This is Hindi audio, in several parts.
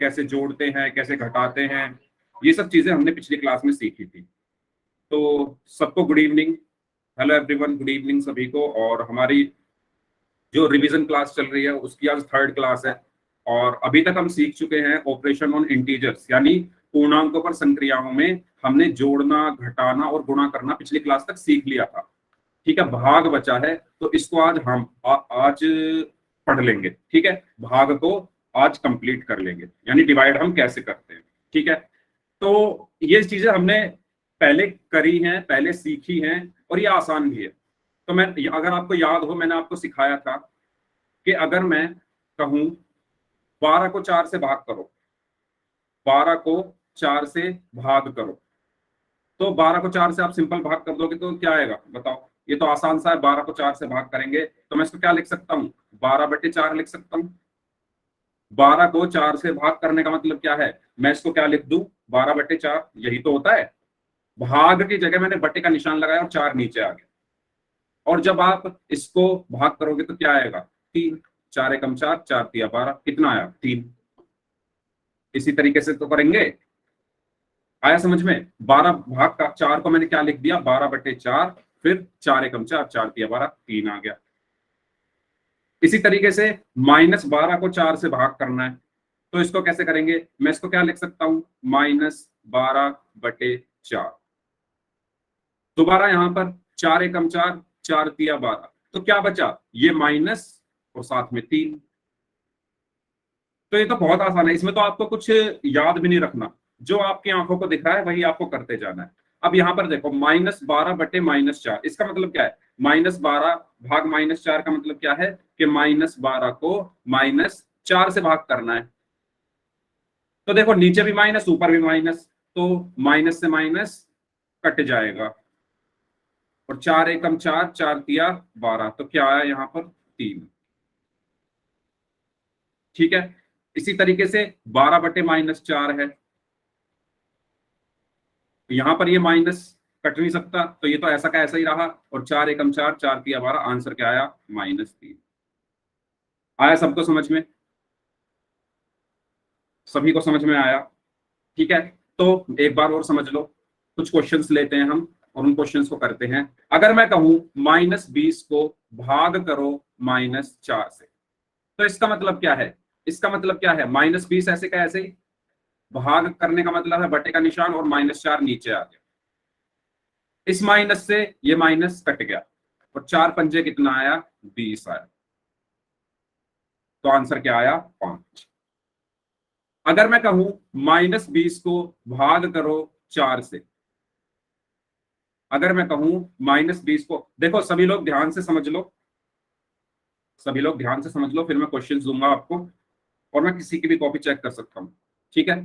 कैसे जोड़ते हैं, कैसे घटाते हैं, ये सब चीजें हमने पिछली क्लास में सीखी थी। तो सबको good evening, hello everyone, good evening सभी को। और हमारी जो रिवीजन क्लास चल रही है उसकी आज थर्ड क्लास है। और अभी तक हम सीख चुके हैं ऑपरेशन ऑन इंटीजर्स, यानी पूर्णांकों पर संक्रियाओं में हमने जोड़ना, घटाना और गुणा करना पिछली क्लास तक सीख लिया था। ठीक है, भाग बचा है तो इसको आज हम आज पढ़ लेंगे। ठीक है, भाग को आज कंप्लीट कर लेंगे, यानी डिवाइड हम कैसे करते हैं। ठीक है, तो ये चीजें हमने पहले करी हैं, पहले सीखी हैं और ये आसान भी है। तो मैं, अगर आपको याद हो, मैंने आपको सिखाया था कि अगर मैं कहूं 12 को 4 से भाग करो, 12 को 4 से भाग करो, तो 12 को 4 से आप सिंपल भाग कर दोगे तो क्या आएगा बताओ। ये तो आसान सा है, 12 को 4 से भाग करेंगे तो मैं इसको क्या लिख सकता हूँ, 12/4 लिख सकता हूँ। 12 को 4 से भाग करने का मतलब क्या है, मैं इसको क्या लिख दूं, 12/4, यही तो होता है। भाग की जगह मैंने बटे का निशान लगाया और 4 नीचे आ गया। और जब आप इसको भाग करोगे तो क्या आएगा, 3, 4 एकम 4, 4 तिया 12, कितना आया 3। इसी तरीके से तो करेंगे, आया समझ में। 12 भाग का 4 को मैंने क्या लिख दिया, 12/4, फिर 4 एकम 4, 4 तिया 12, 3 आ गया। इसी तरीके से -12 को 4 से भाग करना है तो इसको कैसे करेंगे, मैं इसको क्या लिख सकता हूं, -12/4। दोबारा यहां पर 4 एकम 4, 4 तिया 12, तो क्या बचा, ये माइनस और साथ में 3। तो ये तो बहुत आसान है, इसमें तो आपको कुछ याद भी नहीं रखना, जो आपकी आंखों को दिख रहा है वही आपको करते जाना है। अब यहां पर देखो, -12/-4, इसका मतलब क्या है, -12 भाग -4 का मतलब क्या है कि -12 को -4 से भाग करना है। तो देखो, नीचे भी माइनस, ऊपर भी माइनस, तो माइनस से माइनस कट जाएगा। और 4 एकम 4, 4 तिया 12, तो क्या आया यहाँ पर 3। ठीक है, इसी तरीके से 12/-4 है, यहां पर ये माइनस कट नहीं सकता, तो ये तो ऐसा का ऐसा ही रहा। और 4 एकम 4, 4 तिया 12, आंसर क्या आया, -3। आया सबको समझ में, सभी को समझ में आया। ठीक है, तो एक बार और समझ लो, कुछ क्वेश्चंस लेते हैं हम और उन क्वेश्चंस को करते हैं। अगर मैं कहूं -20 को भाग करो -4 से, तो इसका मतलब क्या है, इसका मतलब क्या है, -20 ऐसे का ऐसे ही, भाग करने का मतलब है बटे का निशान और -4 नीचे आ गया। इस माइनस से ये माइनस कट गया और 4 पंजे कितना आया, 20 आया। तो आंसर क्या आया, 5। अगर मैं कहूं -20 को भाग करो 4 से, अगर मैं कहूं -20 को, देखो सभी लोग ध्यान से समझ लो, सभी लोग ध्यान से समझ लो, फिर मैं क्वेश्चंस दूंगा आपको और मैं किसी की भी कॉपी चेक कर सकता हूं। ठीक है,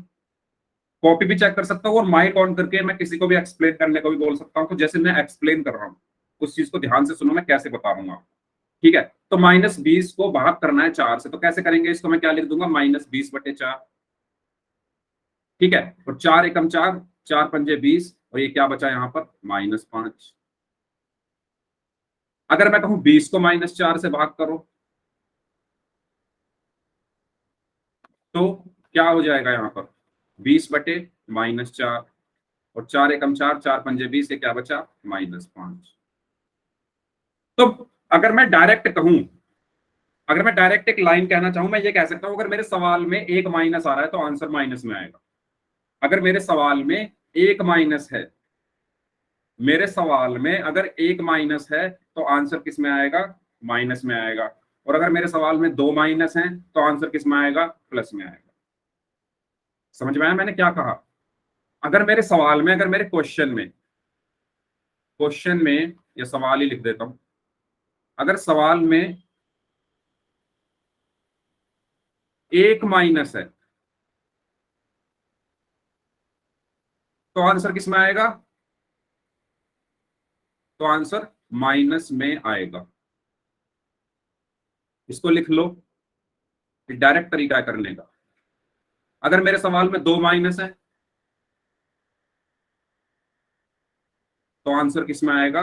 कॉपी भी चेक कर सकता हूँ और माइक ऑन करके मैं किसी को भी एक्सप्लेन करने को भी बोल सकता हूँ। तो जैसे मैं एक्सप्लेन कर रहा हूँ उस चीज को ध्यान से सुनो, मैं कैसे बता रहा हूँ। ठीक है, तो -20 को भाग करना है 4 से, तो कैसे करेंगे, इसको मैं क्या लिख दूंगा, -20/4। ठीक है, और 4 एकम 4, 4 पंजे 20, और ये क्या बचा यहाँ पर, -5। अगर मैं कहूं 20 को -4 से भाग करो, तो क्या हो जाएगा यहाँ पर, 20/-4, और 4 एकम 4, 4 पंजे 20, ये क्या बचा, -5। तो अगर मैं डायरेक्ट कहूं, अगर मैं डायरेक्ट एक लाइन कहना चाहूं, मैं ये कह सकता हूं, अगर मेरे सवाल में एक माइनस आ रहा है तो आंसर माइनस में आएगा। अगर मेरे सवाल में एक माइनस है, मेरे सवाल में अगर एक माइनस है तो आंसर किस में आएगा, माइनस में आएगा। और अगर मेरे सवाल में 2 माइनस हैं तो आंसर किस में आएगा, प्लस में आएगा। समझ में आया मैंने क्या कहा। अगर मेरे सवाल में, अगर मेरे क्वेश्चन में या सवाल ही लिख देता हूं, अगर सवाल में एक माइनस है तो आंसर किस में आएगा, तो आंसर माइनस में आएगा। इसको लिख लो, डायरेक्ट तरीका है करने का। अगर मेरे सवाल में 2 माइनस है तो आंसर किस में आएगा,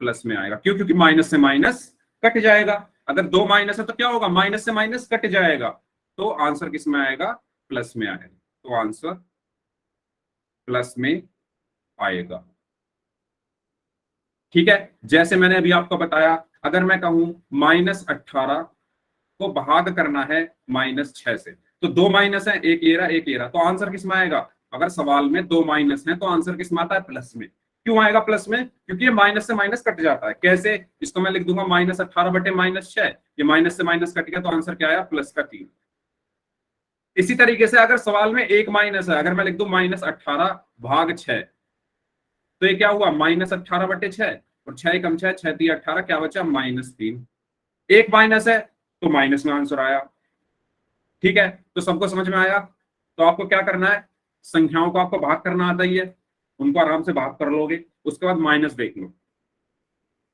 प्लस में आएगा। क्यों, क्योंकि माइनस से माइनस कट जाएगा। अगर 2 माइनस है तो क्या होगा, माइनस से माइनस कट जाएगा, तो आंसर किस में आएगा, प्लस में आएगा, तो आंसर प्लस में आएगा। ठीक है, जैसे मैंने अभी आपको बताया, अगर मैं कहूं -18 को भाग करना है -6 से, तो दो माइनस है, एक ये रहा एक ये रहा, तो आंसर किस में आएगा? अगर सवाल में दो माइनस है तो आंसर किस में आता है? प्लस में। क्यों आएगा प्लस में? क्योंकि ये माइनस से माइनस कट जाता है। कैसे? इसको मैं लिख दूंगा -18 बटे -6, ये माइनस से माइनस कट गया, तो आंसर क्या आया? प्लस का 3। इसी तरीके से अगर सवाल में एक माइनस है, अगर मैं लिख दूं -18 भाग 6, तो ये क्या हुआ? -18 बटे 6, और 6 कम 6, 6 3 18, क्या बचा? -3। एक माइनस है तो माइनस में आंसर आया। ठीक है, तो सबको समझ में आया? तो आपको क्या करना है, संख्याओं को आपको भाग करना आता ही है, उनको आराम से भाग कर लोगे, उसके बाद माइनस देख लो।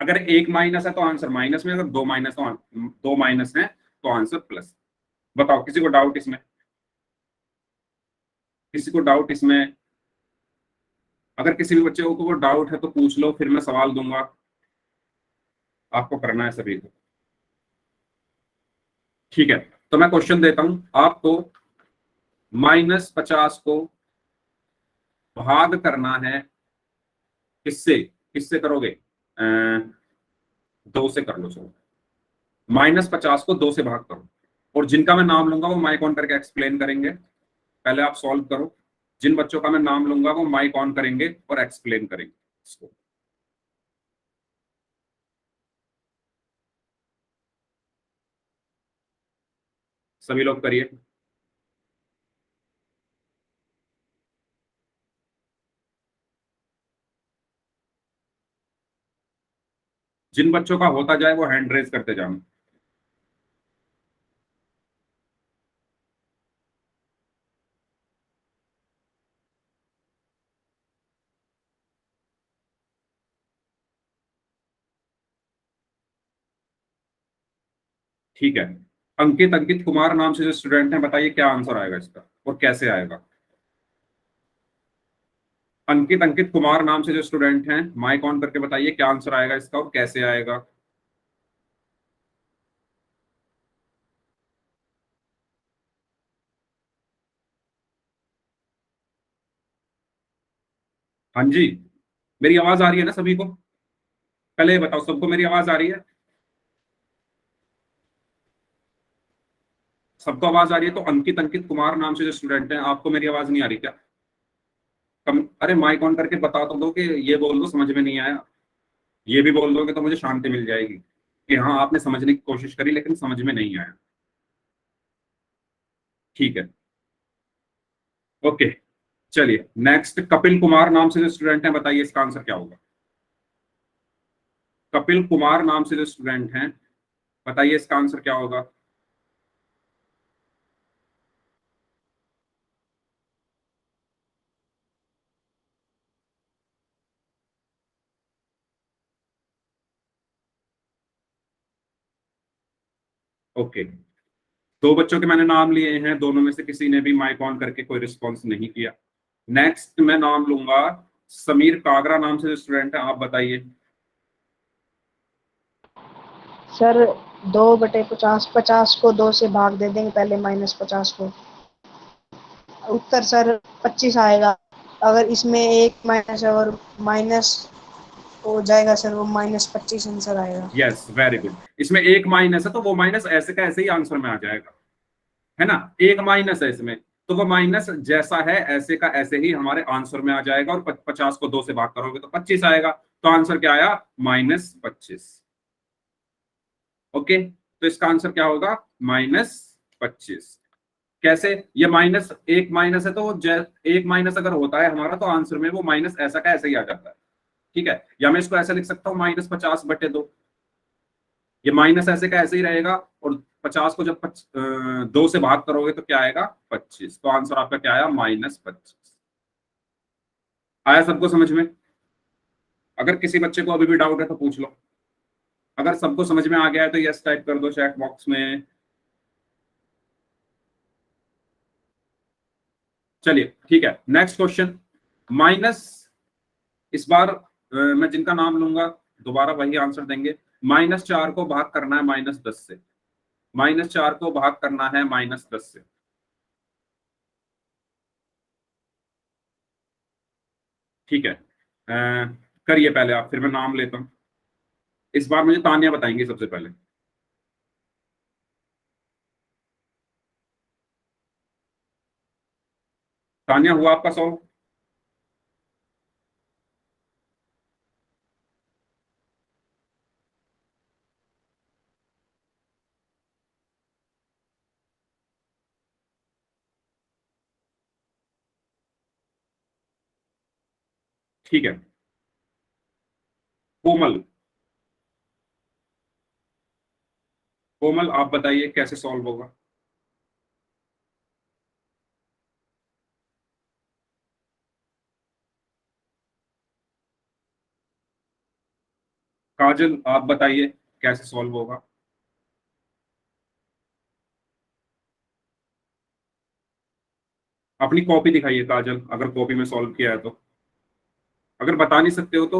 अगर एक माइनस है तो आंसर माइनस में, अगर दो माइनस तो दो माइनस है तो आंसर प्लस। बताओ, किसी को डाउट इसमें? किसी को डाउट इसमें? अगर किसी भी बच्चे को डाउट है तो पूछ लो, फिर मैं सवाल दूंगा। आपको करना है सभी को। ठीक है, तो मैं क्वेश्चन देता हूं आपको। -50 को भाग करना है किससे? किससे करोगे? 2 से कर लो। चलो, -50 को 2 से भाग करो, और जिनका मैं नाम लूंगा वो माइक ऑन करके एक्सप्लेन करेंगे। पहले आप सॉल्व करो। जिन बच्चों का मैं नाम लूंगा वो माइक ऑन करेंगे और एक्सप्लेन करेंगे इसको। सभी लोग करिए। जिन बच्चों का होता जाए वो हैंड रेज करते जाओ। ठीक है, अंकित अंकित कुमार नाम से जो स्टूडेंट हैं, बताइए क्या आंसर आएगा इसका और कैसे आएगा? अंकित अंकित कुमार नाम से जो स्टूडेंट हैं, माइक ऑन करके बताइए क्या आंसर आएगा इसका और कैसे आएगा? हाँ जी, मेरी आवाज आ रही है ना सभी को? पहले ये बताओ, सबको मेरी आवाज आ रही है? सबको आवाज आ रही है? तो अंकित अंकित कुमार नाम से जो स्टूडेंट हैं, आपको मेरी आवाज नहीं आ रही क्या? अरे माइक ऑन करके बता तो दो कि ये बोल दो समझ में नहीं आया। ये भी बोल दोगे तो मुझे शांति मिल जाएगी कि हाँ आपने समझने की कोशिश करी लेकिन समझ में नहीं आया। ठीक है, ओके। चलिए नेक्स्ट, कपिल कुमार नाम से जो स्टूडेंट हैं, बताइए इसका आंसर क्या होगा? कपिल कुमार नाम से जो स्टूडेंट हैं, बताइए इसका आंसर क्या होगा? ओके, दो बच्चों के मैंने नाम लिए हैं, दोनों में से किसी ने भी माइक ऑन करके कोई रिस्पॉन्स नहीं किया। नेक्स्ट मैं नाम लूंगा समीर कागरा नाम से जो स्टूडेंट है, आप बताइए। सर 2/50, 50 को 2 से भाग दे देंगे पहले, -50 को। उत्तर सर 25 आएगा। अगर इसमें एक माइनस है और माइनस हो जाएगा सर, वो -25 आंसर आएगा। Yes, very good. इसमें एक माइनस है तो वो माइनस ऐसे का ऐसे ही आंसर में आ जाएगा, है ना? एक माइनस है इसमें, तो वो माइनस जैसा है ऐसे का ऐसे ही हमारे आंसर में आ जाएगा, और 50 को 2 से भाग करोगे तो 25 आएगा। तो आंसर क्या आया? -25। ओके, तो इसका आंसर क्या होगा? -25। कैसे? ये माइनस, एक माइनस है तो एक माइनस अगर होता है हमारा तो आंसर में वो माइनस ऐसा का ऐसा ही आ जाता है। ठीक है, या मैं इसको ऐसा लिख सकता हूँ -50/2। ये माइनस ऐसे का ऐसे ही रहेगा, और 50 को जब 2 से भाग करोगे तो क्या आएगा? 25। तो आंसर आपका क्या आया? -25। आया सबको समझ में? अगर किसी बच्चे को अभी भी डाउट है तो पूछ लो। अगर सबको समझ में आ गया है तो यस टाइप कर दो चैट बॉक्स में। चलिए ठीक है, नेक्स्ट क्वेश्चन। माइनस, इस बार मैं जिनका नाम लूंगा दोबारा वही आंसर देंगे। -4 को भाग करना है -10 से। -4 को भाग करना है -10 से। ठीक है, करिए पहले आप, फिर मैं नाम लेता हूँ। इस बार मुझे तानिया बताएंगी सबसे पहले। तानिया, हुआ आपका सॉल्व? ठीक है, कोमल, कोमल आप बताइए कैसे सॉल्व होगा। काजल आप बताइए कैसे सॉल्व होगा। अपनी कॉपी दिखाइए काजल, अगर कॉपी में सॉल्व किया है तो। अगर बता नहीं सकते हो तो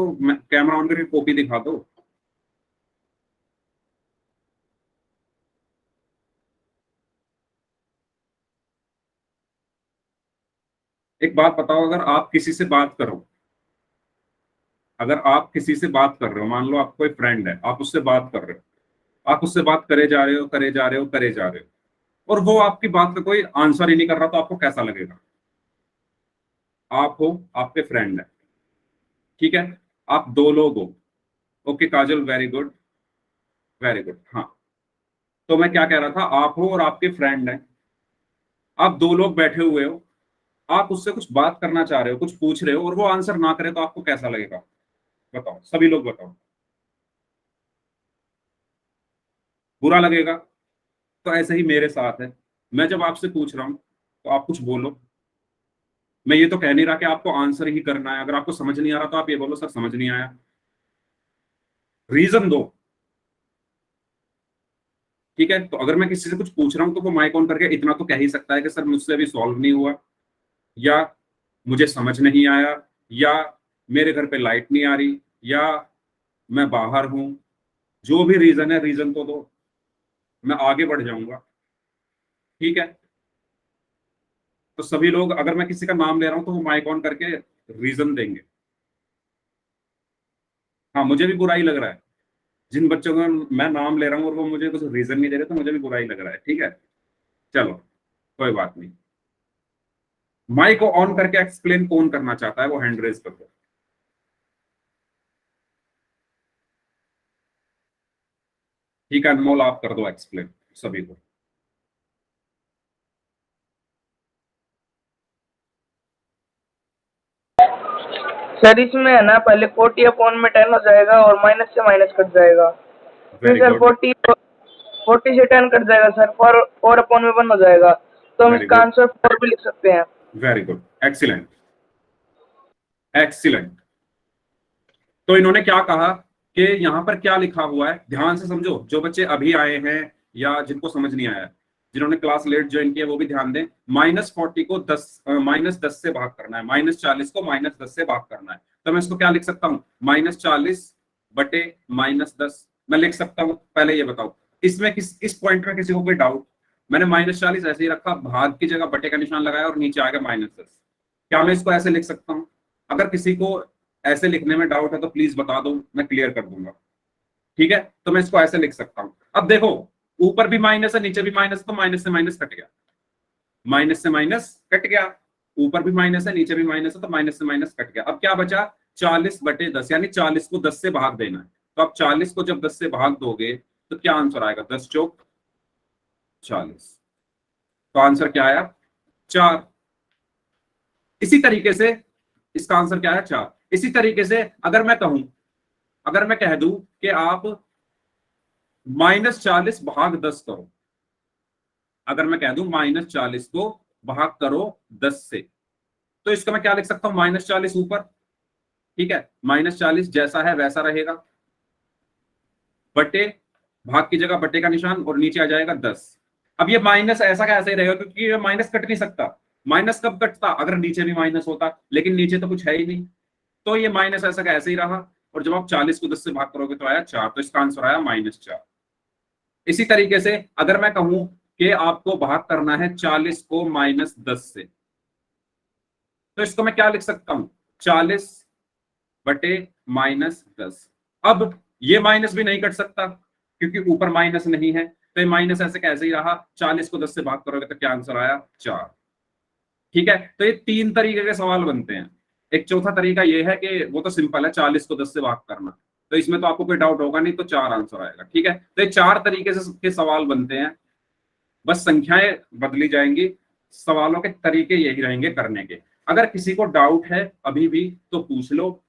कैमरा ऑन करके कॉपी दिखा दो। एक बात बताओ, अगर आप किसी से बात करो, अगर आप किसी से बात कर रहे हो, मान लो आप कोई फ्रेंड है, आप उससे बात कर रहे हो, आप उससे बात करे जा रहे हो, करे जा रहे हो, करे जा रहे हो, और वो आपकी बात का कोई आंसर ही नहीं कर रहा, तो आपको कैसा लगेगा? आप हो, आपके फ्रेंड है, ठीक है, आप दो लोग हो। ओके काजल, वेरी गुड, वेरी गुड। हाँ, तो मैं क्या कह रहा था, आप हो और आपके फ्रेंड है, आप दो लोग बैठे हुए हो, आप उससे कुछ बात करना चाह रहे हो, कुछ पूछ रहे हो, और वो आंसर ना करे, तो आपको कैसा लगेगा? बताओ, सभी लोग बताओ। बुरा लगेगा। तो ऐसे ही मेरे साथ है, मैं जब आपसे पूछ रहा हूं तो आप कुछ बोलो। मैं ये तो कह नहीं रहा कि आपको आंसर ही करना है, अगर आपको समझ नहीं आ रहा तो आप ये बोलो सर समझ नहीं आया, रीजन दो। ठीक है, तो अगर मैं किसी से कुछ पूछ रहा हूं तो वो माइक ऑन करके इतना तो कह ही सकता है कि सर मुझसे अभी सॉल्व नहीं हुआ, या मुझे समझ नहीं आया, या मेरे घर पे लाइट नहीं आ रही, या मैं बाहर हूं। जो भी रीजन है, रीजन तो दो, मैं आगे बढ़ जाऊंगा। ठीक है, तो सभी लोग, अगर मैं किसी का नाम ले रहा हूं तो वो माइक ऑन करके रीजन देंगे। हाँ, मुझे भी बुरा ही लग रहा है, जिन बच्चों का मैं नाम ले रहा हूँ और वो मुझे कुछ रीजन नहीं दे रहे, तो मुझे भी बुरा ही लग रहा है। ठीक है, चलो, कोई बात नहीं। माइक को ऑन करके एक्सप्लेन कौन करना चाहता है, वो हैंड रेज कर दो। ठीक है अनमोल, आप कर दो एक्सप्लेन सभी को। सर इसमें है ना, पहले 40 अपॉन में 10 हो जाएगा और माइनस से माइनस कट जाएगा। फिर वेरी सर गुड, 40 से 10 कट जाएगा सर, 4 अपॉन में 1 हो जाएगा, तो हम वेरी इसका गुड, आंसर 4 भी लिख सकते हैं। Very good, excellent, excellent. तो इन्होंने क्या कहा कि यहाँ पर क्या लिखा हुआ है, ध्यान से समझो, जो बच्चे अभी आए हैं या जिनको समझ नहीं आया, जिन्होंने क्लास लेट ज्वाइन किया, वो भी ध्यान दें। -40 को -10 से भाग करना है, -40 को -10 से भाग करना है। तो मैं इसको क्या लिख सकता हूँ, -40 बटे -10 मैं लिख सकता हूँ। पहले ये बताओ, इसमें इस पॉइंट में किसी को कोई डाउट? मैंने -40 ऐसे ही रखा, भाग की जगह बटे का निशान लगाया और नीचे आ गया -10। क्या मैं इसको ऐसे लिख सकता हूँ? अगर किसी को ऐसे लिखने में डाउट है तो प्लीज बता दो, मैं क्लियर कर दूंगा। ठीक है, तो मैं इसको ऐसे लिख सकता हूं। अब देखो, ऊपर भी माइनस है, नीचे भी माइनस है, तो माइनस से माइनस कट गया, माइनस से माइनस कट गया। ऊपर भी माइनस है, नीचे भी माइनस है, तो माइनस से माइनस कट गया। अब क्या बचा, 40/10, यानी 40 को 10 से भाग देना है। तो अब 40 को जब 10 से भाग दोगे तो क्या आंसर आएगा, 10 चौक 40। तो आंसर क्या आया, 4। इसी तरीके से इसका आंसर क्या है, 4। इसी तरीके से अगर मैं कहूं, अगर मैं कह दूं कि आप -40 भाग 10 करो, अगर मैं कह दूं -40 को भाग करो 10 से, तो इसका मैं क्या लिख सकता हूं, -40 ऊपर, ठीक है, -40 जैसा है वैसा रहेगा, बटे, भाग की जगह बटे का निशान और नीचे आ जाएगा 10। अब ये माइनस ऐसा का ऐसा ही रहेगा, क्योंकि ये माइनस कट नहीं सकता। माइनस कब कटता, अगर नीचे भी माइनस होता, लेकिन नीचे तो कुछ है ही नहीं, तो ये माइनस ऐसा का ऐसे ही रहा। और जब आप 40 को 10 से भाग करोगे तो आया 4, तो इसका आंसर आया -4। इसी तरीके से अगर मैं कहूं कि आपको भाग करना है 40 को -10 से, तो इसको मैं क्या लिख सकता हूं, 40 बटे -10। अब ये माइनस भी नहीं कट सकता क्योंकि ऊपर माइनस नहीं है, तो ये माइनस ऐसे कैसे ही रहा। 40 को 10 से भाग करोगे तो क्या आंसर आया, 4। ठीक है, तो ये 3 तरीके के सवाल बनते हैं। एक चौथा तरीका ये है कि वो तो सिंपल है, 40 को 10 से भाग करना, तो इसमें तो आपको कोई डाउट होगा नहीं, तो 4 आंसर आएगा। ठीक है, तो ये 4 तरीके से के सवाल बनते हैं, बस संख्याएं बदली जाएंगी, सवालों के तरीके यही रहेंगे करने के। अगर किसी को डाउट है अभी भी तो पूछ लो,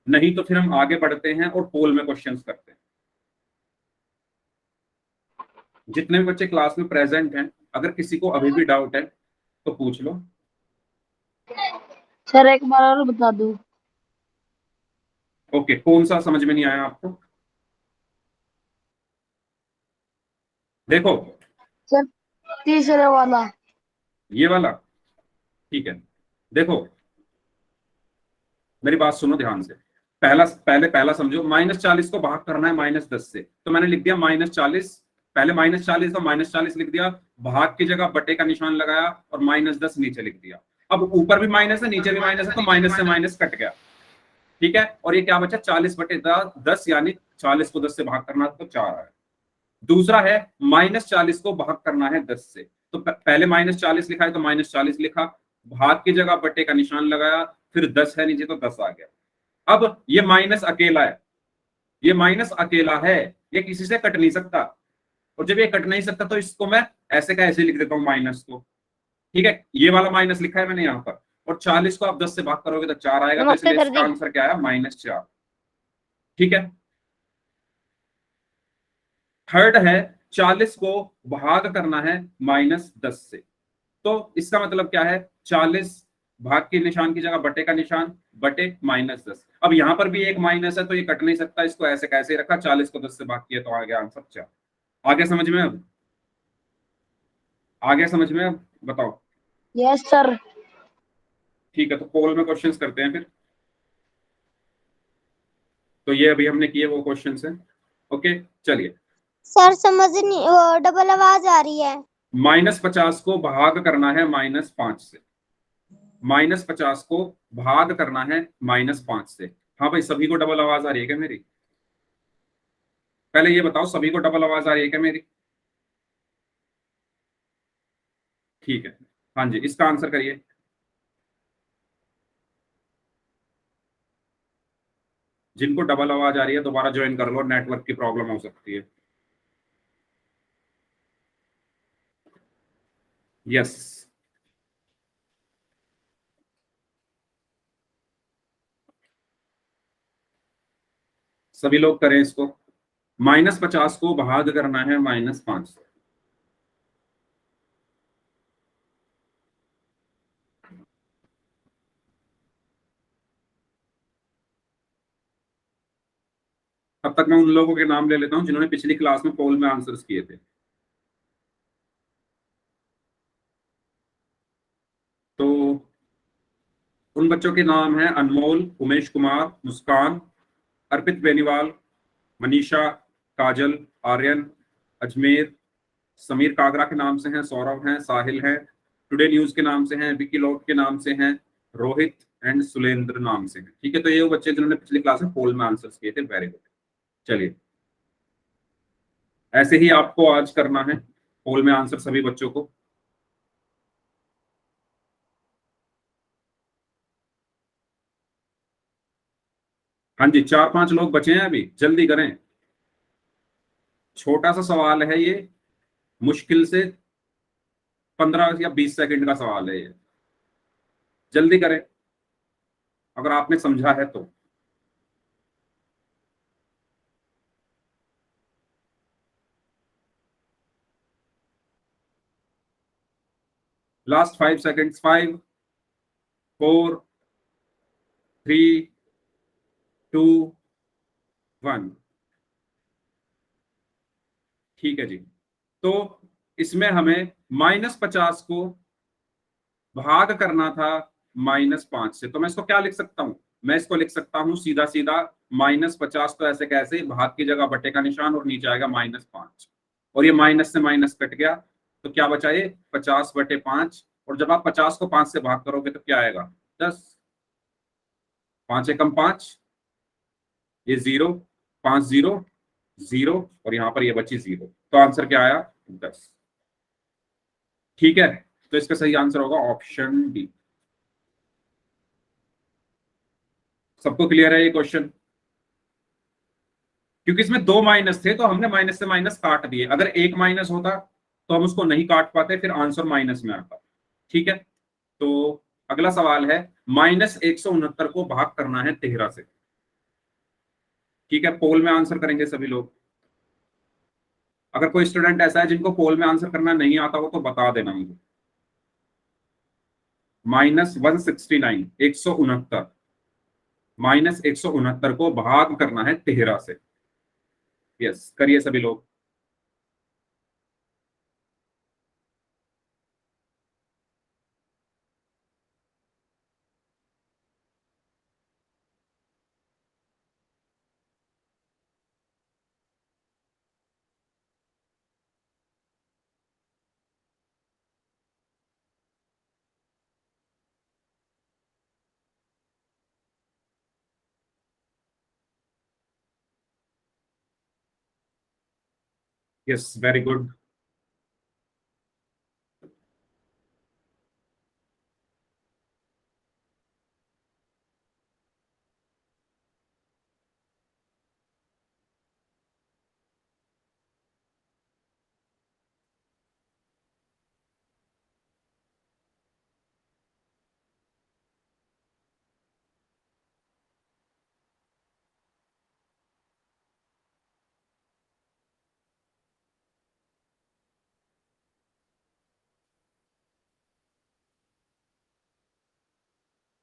नहीं तो फिर हम आगे बढ़ते हैं और पोल में क्वेश्चंस करते हैं। जितने भी बच्चे क्लास में प्रेजेंट हैं, अगर किसी को अभी भी डाउट है तो पूछ लो। सर एक बार और बता दो। ओके, कौन सा समझ में नहीं आया आपको? देखो सर तीसरे वाला। ये वाला, ठीक है। देखो मेरी बात सुनो ध्यान से, पहला समझो, -40 को भाग करना है -10 से, तो मैंने लिख दिया -40, पहले -40 तो -40 लिख दिया, भाग की जगह बटे का निशान लगाया और -10 नीचे लिख दिया। अब ऊपर भी माइनस है नीचे भी माइनस है, तो माइनस से माइनस कट गया। ठीक है, और ये क्या बचा, 40 बटे 10, यानी 40 को 10 से भाग करना तो 4 आया। दूसरा है -40 को भाग करना है 10 से, तो पहले -40 लिखा है तो -40 लिखा, भाग की जगह बटे का निशान लगाया, फिर 10 है नीचे तो 10 आ गया। अब ये माइनस अकेला है, ये माइनस अकेला है, ये किसी से कट नहीं सकता, और जब ये कट नहीं सकता तो इसको मैं ऐसे का ऐसे लिख देता हूं माइनस को। ठीक है, ये वाला माइनस लिखा है मैंने यहाँ पर, और 40 को आप 10 से भाग करोगे तो 4 आएगा, तो नमस्ते इसलिए सर इसका जी। आंसर क्या आया, -4। ठीक है, थर्ड है 40 को भाग करना है -10 से, तो इसका मतलब क्या है, 40 भाग के निशान की जगह बटे का निशान, बटे -10। अब यहां पर भी एक माइनस है तो ये कट नहीं सकता, इसको ऐसे कैसे रखा, 40 को 10 से भाग किया तो आ गया आंसर 4। आगे समझ में, अब आगे समझ में, अब बताओ। Yes sir. ठीक है, तो पोल में क्वेश्चंस करते हैं फिर। तो ये अभी हमने किए वो क्वेश्चंस हैं। ओके, चलिए। सर समझ नहीं, वो डबल आवाज आ रही है। -50 को भाग करना है -5 से, -50 को भाग करना है -5 से। हाँ भाई, सभी को डबल आवाज आ रही है क्या मेरी? पहले ये बताओ, सभी को डबल आवाज आ रही है क्या मेरी? ठीक है, हाँ जी, इसका आंसर करिए। जिनको डबल आवाज आ रही है दोबारा ज्वाइन कर लो, नेटवर्क की प्रॉब्लम हो सकती है। यस, सभी लोग करें इसको। -50 को भाग करना है -5 से। अब तक मैं उन लोगों के नाम ले लेता हूं जिन्होंने पिछली क्लास में पोल में आंसर्स किए थे। तो उन बच्चों के नाम हैं अनमोल, उमेश कुमार, मुस्कान, अर्पित बेनीवाल, मनीषा, काजल, आर्यन, अजमेर, समीर कागरा के नाम से हैं, सौरभ हैं, साहिल हैं, टुडे न्यूज के नाम से हैं, विकी लॉट के नाम से हैं, रोहित एंड सुलेंद्र नाम से हैं। ठीक है, तो ये वो बच्चे जिन्होंने पिछली क्लास में पोल में आंसर्स किए थे। Very good. चलिए, ऐसे ही आपको आज करना है पोल में आंसर सभी बच्चों को। हाँ जी, 4-5 लोग बचे हैं अभी, जल्दी करें। छोटा सा सवाल है ये, मुश्किल से 15 या 20 सेकंड का सवाल है ये, जल्दी करें अगर आपने समझा है तो। Last 5 seconds, 5, 4, 3, 2, 1। ठीक है जी, तो इसमें हमें -50 को भाग करना था -5 से, तो मैं इसको क्या लिख सकता हूं, मैं इसको लिख सकता हूं सीधा सीधा, -50 तो ऐसे कैसे, भाग की जगह बटे का निशान और नीचे आएगा -5, और ये माइनस से माइनस कट गया, तो क्या बचा ये 50/5, और जब आप 50 को 5 से भाग करोगे तो क्या आएगा, 10, 5 एकम 5, ये 0, 5 0 0 और यहाँ पर ये बची 0, तो आंसर क्या आया 10। ठीक है, तो इसका सही आंसर होगा ऑप्शन डी। सबको क्लियर है ये क्वेश्चन? क्योंकि इसमें 2 माइनस थे तो हमने माइनस से माइनस काट दिए, अगर एक माइनस होता तो हम उसको नहीं काट पाते, फिर आंसर माइनस में आता। ठीक है, तो अगला सवाल है -169 को भाग करना है 13 से। ठीक है, पोल में आंसर करेंगे सभी लोग। अगर कोई स्टूडेंट ऐसा है जिनको पोल में आंसर करना नहीं आता हो तो बता देना मुझे। -169 169 -169 को भाग करना है 13 से। यस, करिए सभी लोग। Yes, very good.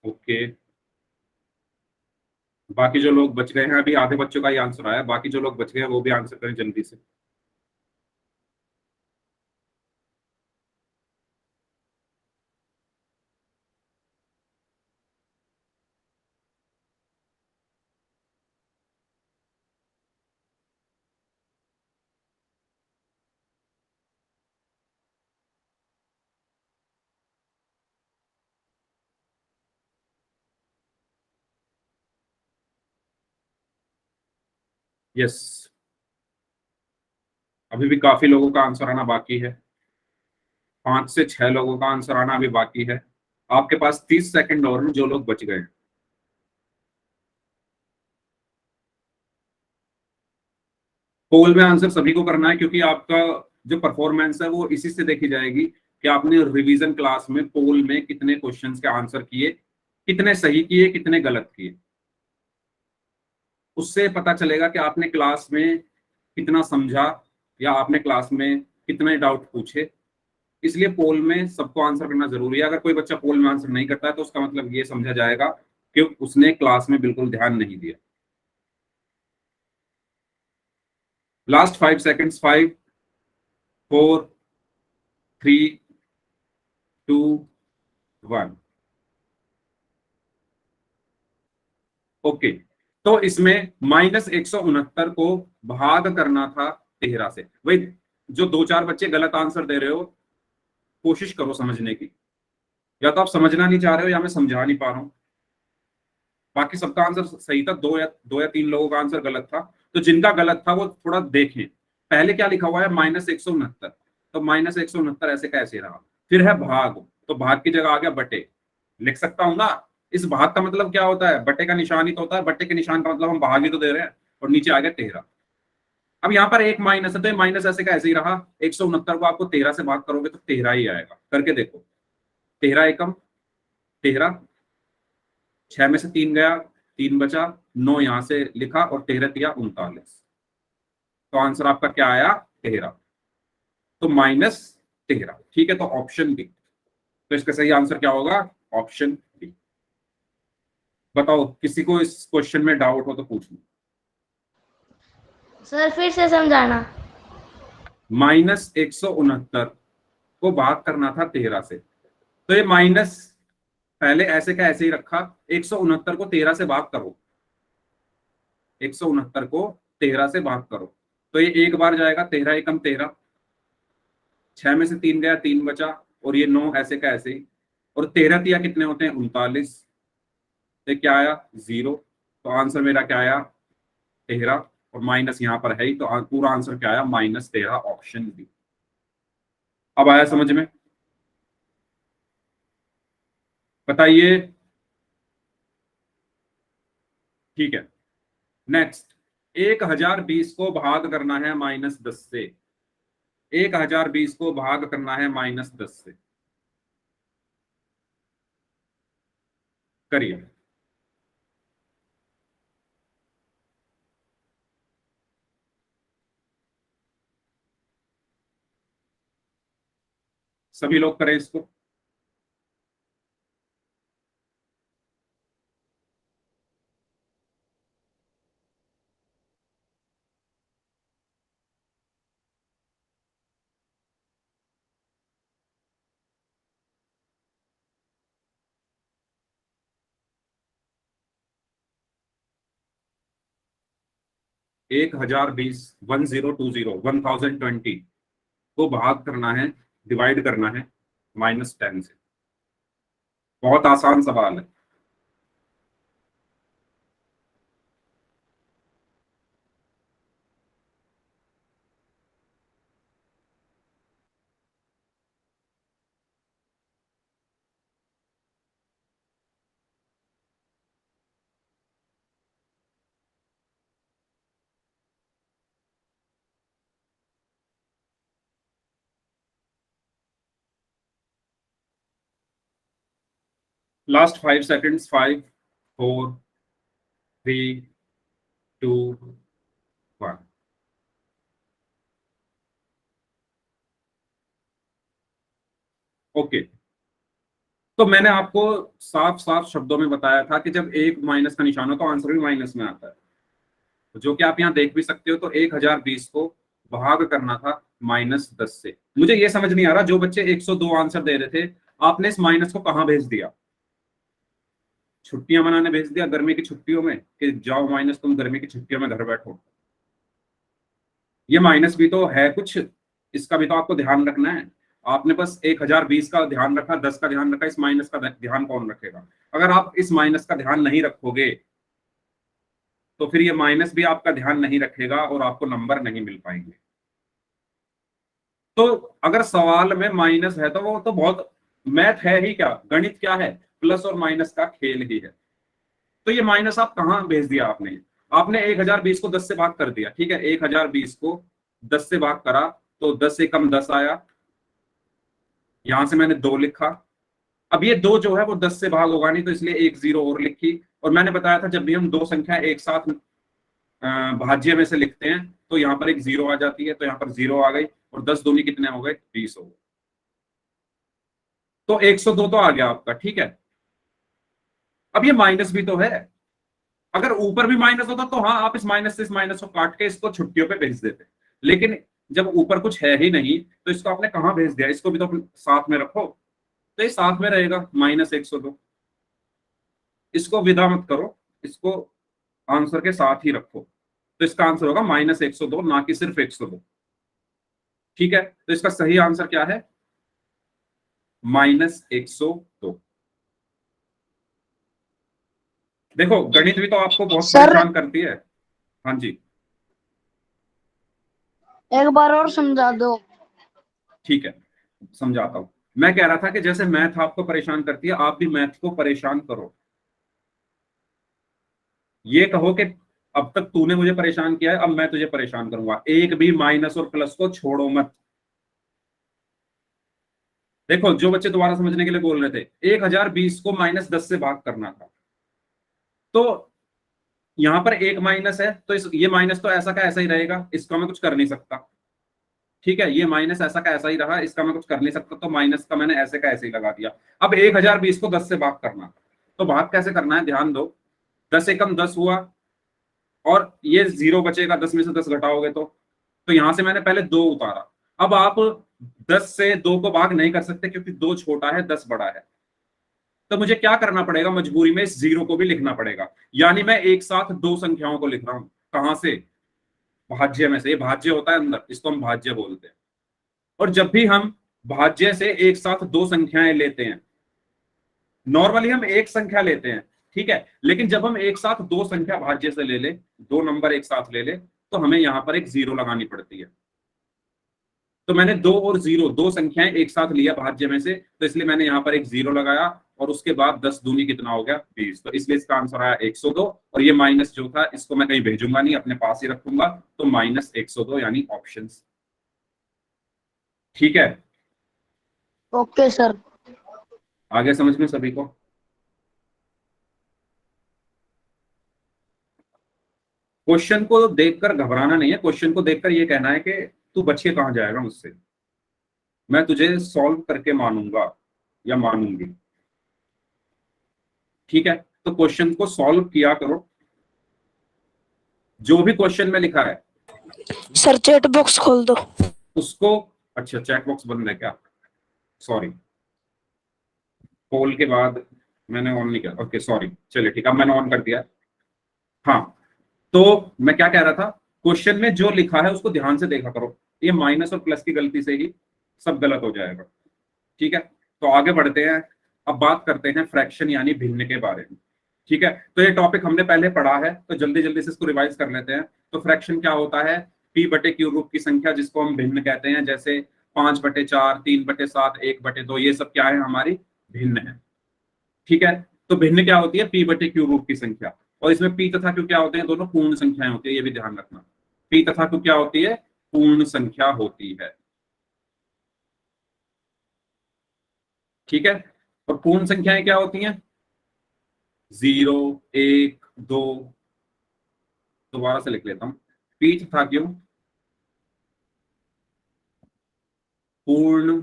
ओके, बाकी जो लोग बच गए हैं, अभी आधे बच्चों का ही आंसर आया, बाकी जो लोग बच गए हैं वो भी आंसर करें जल्दी से। यस, अभी भी काफी लोगों का आंसर आना बाकी है, 5 से 6 लोगों का आंसर आना अभी बाकी है। आपके पास 30 सेकंड और हैं जो लोग बच गए हैं। पोल में आंसर सभी को करना है, क्योंकि आपका जो परफॉर्मेंस है वो इसी से देखी जाएगी कि आपने रिवीजन क्लास में पोल में कितने क्वेश्चंस के आंसर किए, कितने सही किए, कितने गलत किए। उससे पता चलेगा कि आपने क्लास में कितना समझा या आपने क्लास में कितने डाउट पूछे। इसलिए पोल में सबको आंसर करना जरूरी है। अगर कोई बच्चा पोल में आंसर नहीं करता है तो उसका मतलब ये समझा जाएगा कि उसने क्लास में बिल्कुल ध्यान नहीं दिया। Last 5 seconds, 5 4 3 2 1। ओके, तो इसमें -169 को भाग करना था 13 से। भाई जो 2-4 बच्चे गलत आंसर दे रहे हो, कोशिश करो समझने की। या तो आप समझना नहीं चाह रहे हो या मैं समझा नहीं पा रहा हूं। बाकी सबका आंसर सही था, 2 या 3 लोगों का आंसर गलत था। तो जिनका गलत था वो थोड़ा देखें, पहले क्या लिखा हुआ है -169, तो -169 ऐसे कैसे रहा। फिर है भाग, तो भाग की जगह आ गया बटे, लिख सकता हूं ना। इस भाग का मतलब क्या होता है, बटे का निशान ही तो होता है। बटे के निशान का मतलब हम भाग ही तो दे रहे हैं, और नीचे आ गया 13। अब यहाँ पर एक माइनस है तो माइनस ऐसे का ऐसे ही रहा। 169 को आपको 13 से भाग करोगे तो 13 ही आएगा। करके देखो, 13 एकम 13, 6 में से 3 गया, 3 बचा, 9 यहां से लिखा और 13 दिया 39। तो आंसर आपका क्या आया 13, तो -13। ठीक है, तो ऑप्शन बी। तो इसका सही आंसर क्या होगा, ऑप्शन बी। बताओ, किसी को इस क्वेश्चन में डाउट हो तो पूछ लो। सर फिर से समझाना। -169 को भाग करना था 13 से, तो ये माइनस पहले ऐसे का ऐसे ही रखा। 169 को 13 से भाग करो, 169 को 13 से भाग करो, तो ये एक बार जाएगा, 13 एकम 13, 6 में से 3 गया, 3 बचा, और ये 9 ऐसे का ऐसे ही। और 13 तिया कितने होते हैं 39, तो क्या आया 0। तो आंसर मेरा क्या आया 13 और माइनस यहाँ पर है ही, तो पूरा आंसर क्या आया? -13, ऑप्शन बी। अब आया समझ में? बताइए। ठीक है, नेक्स्ट। 1020 को भाग करना है -10 से। 1020 को भाग करना है -10 से। करिए। सभी लोग करें इसको। एक 1020, 1020 को भाग करना है, डिवाइड करना है -10 से। बहुत आसान सवाल है। Last 5 seconds. 5, 4, 3, 2, 1। ओके, तो मैंने आपको साफ साफ शब्दों में बताया था कि जब एक माइनस का निशान हो तो आंसर भी माइनस में आता है, जो कि आप यहाँ देख भी सकते हो। तो 1020 को भाग करना था -10 से। मुझे ये समझ नहीं आ रहा, जो बच्चे 102 आंसर दे रहे थे, आपने इस माइनस को कहाँ भेज दिया? छुट्टियां मनाने भेज दिया गर्मी की छुट्टियों में, कि जाओ माइनस, तुम गर्मी की छुट्टियों में घर बैठो। ये माइनस भी तो है कुछ, इसका भी तो आपको ध्यान रखना है। आपने बस 1020 का ध्यान रखा, 10 का ध्यान रखा, इस माइनस का ध्यान कौन रखेगा? अगर आप इस माइनस का ध्यान नहीं रखोगे तो फिर ये माइनस भी आपका ध्यान नहीं रखेगा और आपको नंबर नहीं मिल पाएंगे। तो अगर सवाल में माइनस है तो वो तो बहुत, मैथ है ही क्या, गणित क्या है? प्लस और माइनस का खेल ही है। तो ये माइनस आप कहाँ भेज दिया आपने? आपने 1020 को 10 से भाग कर दिया, ठीक है। 1020 को 10 से भाग करा तो 10 से कम 10 आया, यहां से मैंने 2 लिखा। अब ये 2 जो है वो 10 से भाग होगा नहीं, तो इसलिए एक 0 और लिखी। और मैंने बताया था जब भी हम दो संख्या एक साथ भाज्य में से लिखते हैं तो यहाँ पर एक 0 आ जाती है, तो यहाँ पर 0 आ गई, और 10 दूनी कितने हो गए? 20 हो गए। तो 102 तो आ गया आपका, ठीक है। अब ये माइनस भी तो है। अगर ऊपर भी माइनस होता तो हाँ, आप इस माइनस से इस माइनस को काट के इसको छुट्टियों पे भेज देते, लेकिन जब ऊपर कुछ है ही नहीं तो इसको आपने कहाँ भेज दिया? इसको भी तो साथ में रखो, तो ये साथ में रहेगा -102। इसको विदा मत करो, इसको आंसर के साथ ही रखो, तो इसका आंसर होगा -102, ना कि सिर्फ 102। ठीक है, तो इसका सही आंसर क्या है? -102। देखो, गणित भी तो आपको बहुत सर परेशान करती है। हाँ जी, एक बार और समझा दो। ठीक है, समझाता हूं। मैं कह रहा था कि जैसे मैथ आपको परेशान करती है, आप भी मैथ को परेशान करो। ये कहो कि अब तक तूने मुझे परेशान किया है, अब मैं तुझे परेशान करूंगा। एक भी माइनस और प्लस को छोड़ो मत। देखो, जो बच्चे दोबारा समझने के लिए बोल रहे थे, 1020 को -10 से भाग करना था, तो यहां पर एक माइनस है, तो ये माइनस तो ऐसा का ऐसा ही रहेगा, इसका मैं कुछ कर नहीं सकता। ठीक है, ये माइनस ऐसा का ऐसा ही रहा, इसका मैं कुछ कर नहीं सकता, तो माइनस का मैंने ऐसे का ऐसे ही लगा दिया। अब 1020 को 10 से भाग करना, तो भाग कैसे करना है? ध्यान दो, 10 एकम 10 हुआ, और ये 0 बचेगा, 10 में से 10 घटाओगे तो यहां से मैंने पहले 2 उतारा। अब आप 10 से 2 को भाग नहीं कर सकते, क्योंकि 2 छोटा है, 10 बड़ा है। तो मुझे क्या करना पड़ेगा? मजबूरी में इस 0 को भी लिखना पड़ेगा। यानी मैं एक साथ 2 संख्याओं को लिख रहा हूं। कहां से? भाज्य में से। ये भाज्य होता है अंदर, इसको हम भाज्य बोलते हैं। और जब भी हम भाज्य से एक साथ 2 संख्याएं लेते हैं, नॉर्मली हम एक संख्या लेते हैं, ठीक है। लेकिन जब हम एक साथ दो संख्या भाज्य से ले ले, दो नंबर एक साथ ले ले, तो हमें यहां पर एक जीरो लगानी पड़ती है। तो मैंने दो और जीरो, दो संख्याएं एक साथ लिया भाज्य में से, तो इसलिए मैंने यहां पर एक जीरो लगाया, और उसके बाद 10 दूनी कितना हो गया 20, तो इसलिए इसका आंसर आया 102। और ये माइनस जो था इसको मैं कहीं भेजूंगा नहीं, अपने पास ही रखूंगा, तो माइनस 102 यानी ऑप्शन। ठीक है, ओके सर। आगे समझ में सभी को? क्वेश्चन को देखकर घबराना नहीं है, क्वेश्चन को देखकर ये कहना है कि तू बच के कहां जाएगा मुझसे, मैं तुझे सॉल्व करके मानूंगा या मानूंगी। ठीक है, तो क्वेश्चन को सॉल्व किया करो, जो भी क्वेश्चन में लिखा है सर चैट बॉक्स खोल दो। उसको, अच्छा चैट बॉक्स बंद है क्या? सॉरी, पोल के बाद मैंने ऑन नहीं किया, ओके सॉरी, चलिए ठीक, अब मैंने ऑन कर दिया। हाँ, तो मैं क्या कह रहा था, क्वेश्चन में जो लिखा है उसको ध्यान से देखा करो, ये माइनस और प्लस की गलती से ही सब गलत हो जाएगा। ठीक है, तो आगे बढ़ते हैं, अब बात करते हैं फ्रैक्शन यानी भिन्न के बारे में। ठीक है, तो ये टॉपिक हमने पहले पढ़ा है, तो जल्दी जल्दी से इसको रिवाइज कर लेते हैं। तो फ्रैक्शन क्या होता है? पी बटे क्यू रूप की संख्या, जिसको हम भिन्न कहते हैं, जैसे 5/4, 3/7, 1/2, ये सब क्या है? हमारी भिन्न है। ठीक है, तो भिन्न क्या होती है? पी बटे क्यू रूप की संख्या। और इसमें पी तथा क्यू क्या होते हैं? दोनों पूर्ण संख्याएं होती है, ये भी ध्यान रखना। पी तथा क्यू क्या होती है? पूर्ण संख्या होती है। ठीक है, और पूर्ण संख्याएं क्या होती हैं? 0, 1, 2। दोबारा से लिख लेता हूं, पी तथा क्यू पूर्ण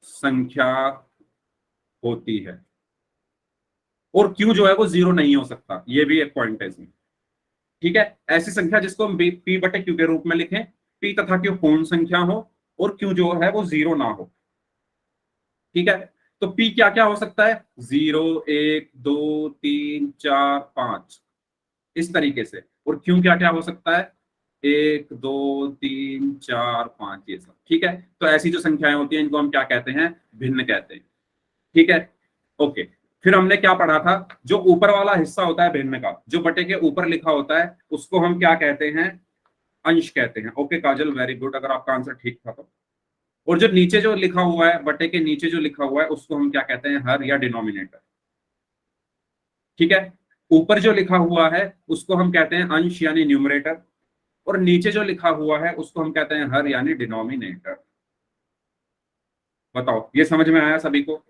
संख्या होती है, और क्यू जो है वो 0 नहीं हो सकता, ये भी एक पॉइंट है इसमें। ठीक है, ऐसी संख्या जिसको हम पी बटे क्यू के रूप में लिखें, पी तथा क्यू पूर्ण संख्या हो और क्यू जो है वो 0 ना हो। ठीक है, तो पी क्या क्या हो सकता है? 0, 1, 2, 3, 4, 5, इस तरीके से। और क्यू क्या क्या हो सकता है? 1, 2, 3, 4, 5, ये सब। ठीक है, तो ऐसी जो संख्याएं होती हैं इनको हम क्या कहते हैं? भिन्न कहते हैं। ठीक है, ओके। फिर हमने क्या पढ़ा था? जो ऊपर वाला हिस्सा होता है भिन्न का, जो बटे के ऊपर लिखा होता है, उसको हम क्या कहते हैं? अंश कहते हैं। ओके काजल, वेरी गुड, अगर आपका आंसर ठीक था तो। और जो नीचे जो लिखा हुआ है, बटे के नीचे जो लिखा हुआ है, उसको हम क्या कहते हैं? हर या डिनोमिनेटर। ठीक है, ऊपर जो लिखा हुआ है उसको हम कहते हैं अंश यानी न्यूमरेटर, और नीचे जो लिखा हुआ है उसको हम कहते हैं हर यानी डिनोमिनेटर। बताओ, ये समझ में आया सभी को?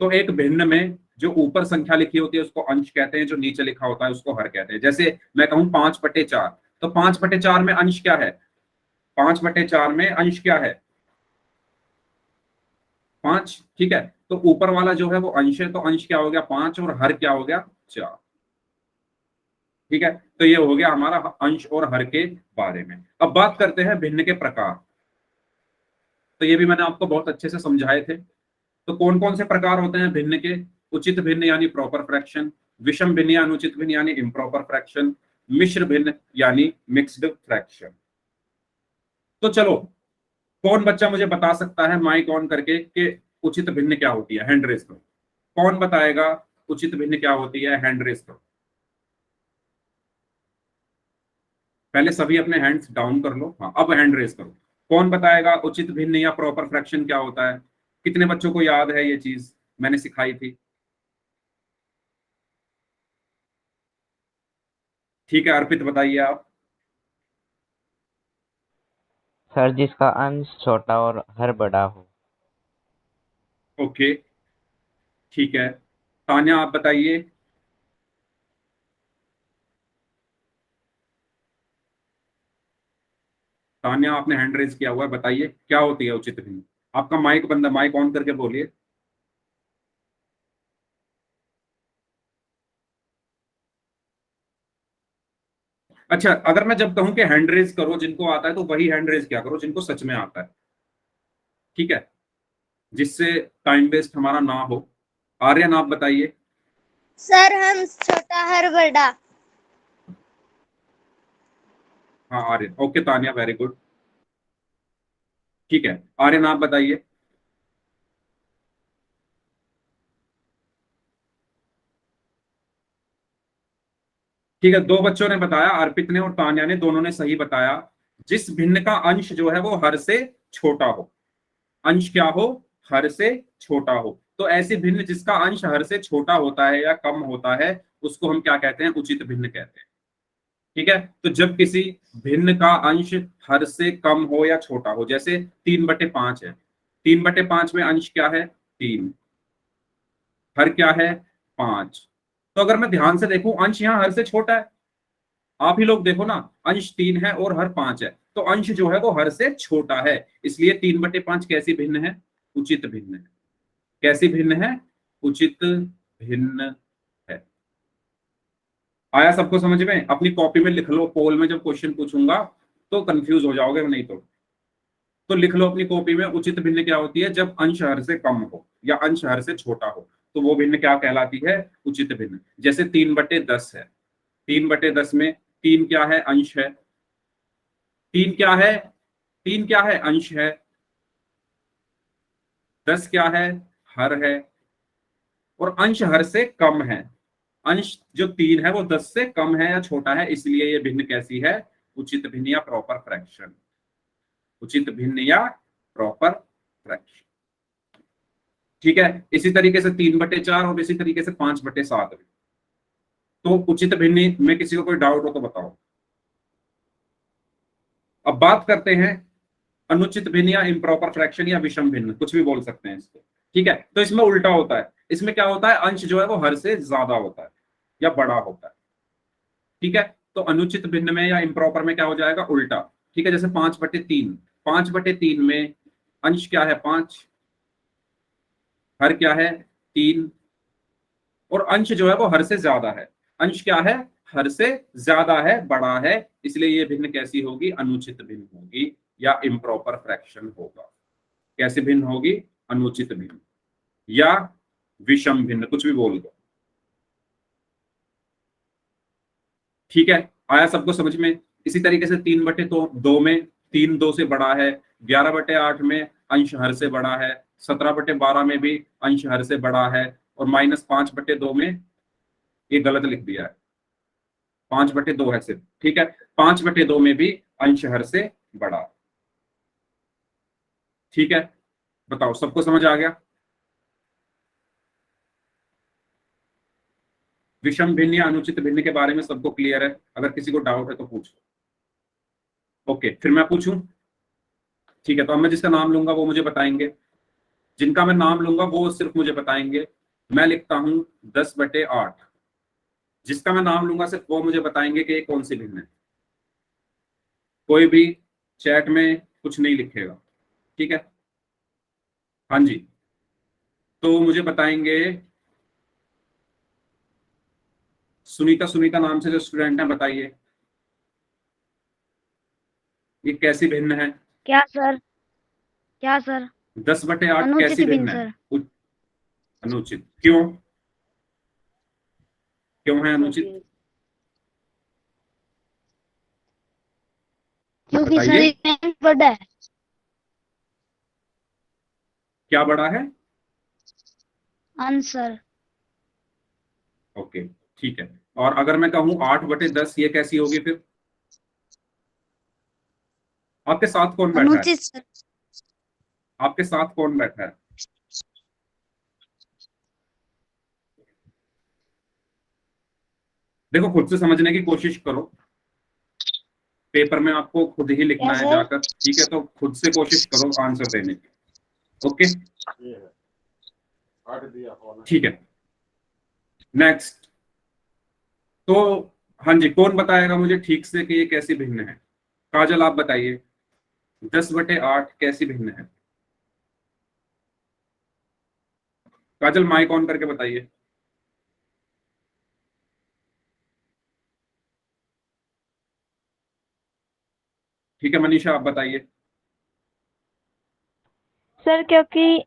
तो एक भिन्न में जो ऊपर संख्या लिखी होती है उसको अंश कहते हैं, जो नीचे लिखा होता है उसको हर कहते हैं। जैसे मैं कहूं 5/4, तो 5/4 में अंश क्या है? 5/4 में अंश क्या है? 5। ठीक है, तो ऊपर वाला जो है वो अंश है, तो अंश क्या हो गया? 5, और हर क्या हो गया? 4। ठीक है, तो ये हो गया हमारा अंश और हर के बारे में। अब बात करते हैं भिन्न के प्रकार। तो ये भी मैंने आपको बहुत अच्छे से समझाए थे। तो कौन कौन से प्रकार होते हैं भिन्न के? उचित भिन्न यानी प्रॉपर फ्रैक्शन, विषम भिन्न या अनुचित भिन्न यानी इम्प्रॉपर फ्रैक्शन, मिश्र भिन्न यानी मिक्स्ड फ्रैक्शन। तो चलो, कौन बच्चा मुझे बता सकता है माइक ऑन करके कि उचित भिन्न क्या होती है? हैंड रेस करो। कौन बताएगा उचित भिन्न क्या होती है? हैंड रेस करो। पहले सभी अपने हैंड्स डाउन कर लो। हाँ, अब हैंड रेस करो। कौन बताएगा उचित भिन्न या प्रॉपर फ्रैक्शन क्या होता है? कितने बच्चों को याद है ये चीज मैंने सिखाई थी? ठीक है, अर्पित बताइए आप। सर जिसका अंश छोटा और हर बड़ा हो। ओके, ठीक है। तान्या आप बताइए। तान्या आपने हैंड रेज किया हुआ है, बताइए क्या होती है उचित भिन्न? आपका माइक बंद है, माइक ऑन करके बोलिए। अच्छा, अगर मैं जब कहूं कि हैंड रेज करो जिनको आता है, तो वही हैंड रेज क्या करो जिनको सच में आता है। ठीक है, जिससे टाइम वेस्ट हमारा ना हो। आर्यन आप बताइए। सर हम छोटा हर बड़ा। हाँ Aryan, okay Tanya, very good. ठीक है, आर्यन आप बताइए। ठीक है, दो बच्चों ने बताया, अर्पित ने और तान्या ने, दोनों ने सही बताया। जिस भिन्न का अंश जो है वो हर से छोटा हो, अंश क्या हो, हर से छोटा हो। तो ऐसी भिन्न जिसका अंश हर से छोटा होता है या कम होता है उसको हम क्या कहते हैं, उचित भिन्न कहते हैं। ठीक है, तो जब किसी भिन्न का अंश हर से कम हो या छोटा हो, जैसे 3/5 है, 3/5 में अंश क्या है, 3, हर क्या है, 5। तो अगर मैं ध्यान से देखूं अंश यहाँ हर से छोटा है, आप ही लोग देखो ना, अंश 3 है और हर 5 है, तो अंश जो है वो हर से छोटा है, इसलिए 3/5 कैसी भिन्न है, उचित भिन्न है। कैसी भिन्न है, उचित भिन्न है। आया सबको समझ में? अपनी कॉपी में लिख लो, पोल में जब क्वेश्चन पूछूंगा तो कंफ्यूज हो जाओगे, नहीं तो लिख लो अपनी कॉपी में, उचित भिन्न क्या होती है, जब अंश हर से कम हो या अंश हर से छोटा हो, तो वो भिन्न क्या कहलाती है, उचित भिन्न। जैसे 3/10 है, 3/10 में 3 क्या है, अंश है, 3 क्या है, 3 क्या है, अंश है, 10 क्या है, हर है, और अंश हर से कम है। अंश जो 3 है वो 10 से कम है या छोटा है, इसलिए ये भिन्न कैसी है, उचित भिन्न या प्रॉपर फ्रैक्शन, उचित भिन्न या प्रॉपर फ्रैक्शन। ठीक है, इसी तरीके से 3/4 और इसी तरीके से 5/7। तो उचित भिन्न में किसी को कोई डाउट हो तो बताओ। अब बात करते हैं अनुचित भिन्न या इम्प्रॉपर फ्रैक्शन या विषम भिन्न, कुछ भी बोल सकते हैं इसको। ठीक है, तो इसमें उल्टा होता है, इसमें क्या होता है, अंश जो है वो हर से ज्यादा होता है या बड़ा होता है। ठीक है, तो अनुचित भिन्न में या इम्प्रॉपर में क्या हो जाएगा, उल्टा। ठीक है, जैसे 5/3, 5/3 में अंश क्या है, 5, हर क्या है, 3, और अंश जो है वो हर से ज्यादा है, अंश क्या है, हर से ज्यादा है, बड़ा है, इसलिए ये भिन्न कैसी होगी, अनुचित भिन्न होगी या इम्प्रॉपर फ्रैक्शन होगा। कैसे भिन्न होगी, अनुचित भिन्न या विषम भिन्न, कुछ भी बोल दो। ठीक है, आया सबको समझ में? इसी तरीके से 3/2 में 3 2 से बड़ा है, 11/8 में अंश हर से बड़ा है, 17/12 में भी अंश हर से बड़ा है, और -5/2 में, ये गलत लिख दिया है, 5/2 है सिर्फ। ठीक है, 5/2 में भी अंश हर से बड़ा। ठीक है, बताओ सबको समझ आ गया? विषम भिन्न या अनुचित भिन्न के बारे में सबको क्लियर है? अगर किसी को डाउट है तो पूछो। ओके, फिर मैं पूछूं? ठीक है, तो अब मैं जिसका नाम लूंगा वो मुझे बताएंगे, जिनका मैं नाम लूंगा वो सिर्फ मुझे बताएंगे। मैं लिखता हूं 10/8, जिसका मैं नाम लूंगा सिर्फ वो मुझे बताएंगे कि ये कौन सी भिन्न है। कोई भी चैट में कुछ नहीं लिखेगा, ठीक है? हाँ जी, तो मुझे बताएंगे, सुनीता नाम से जो स्टूडेंट है, बताइए ये कैसी भिन्न है? क्या सर? क्या सर? 10/8 अनुचित कैसी भिन्न भिन्न, है? अनुचित। क्यों, क्यों है अनुचित? क्योंकि सर बताइए। इसमें बड़ा है। क्या बड़ा है? आंसर। ओके, ठीक है। और अगर मैं कहूं 8/10, ये कैसी होगी फिर? आपके साथ कौन बैठा है? अनुचित सर। आपके साथ कौन बैठा है? देखो, खुद से समझने की कोशिश करो, पेपर में आपको खुद ही लिखना है जाकर। ठीक है, तो खुद से कोशिश करो आंसर देने की। ओके, ठीक है, नेक्स्ट। तो हाँ जी, कौन बताएगा मुझे ठीक से कि ये कैसी भिन्न है? काजल आप बताइए, 10/8 कैसी भिन्न है? काजल माइक ऑन करके बताइए। ठीक है, मनीषा आप बताइए। सर क्योंकि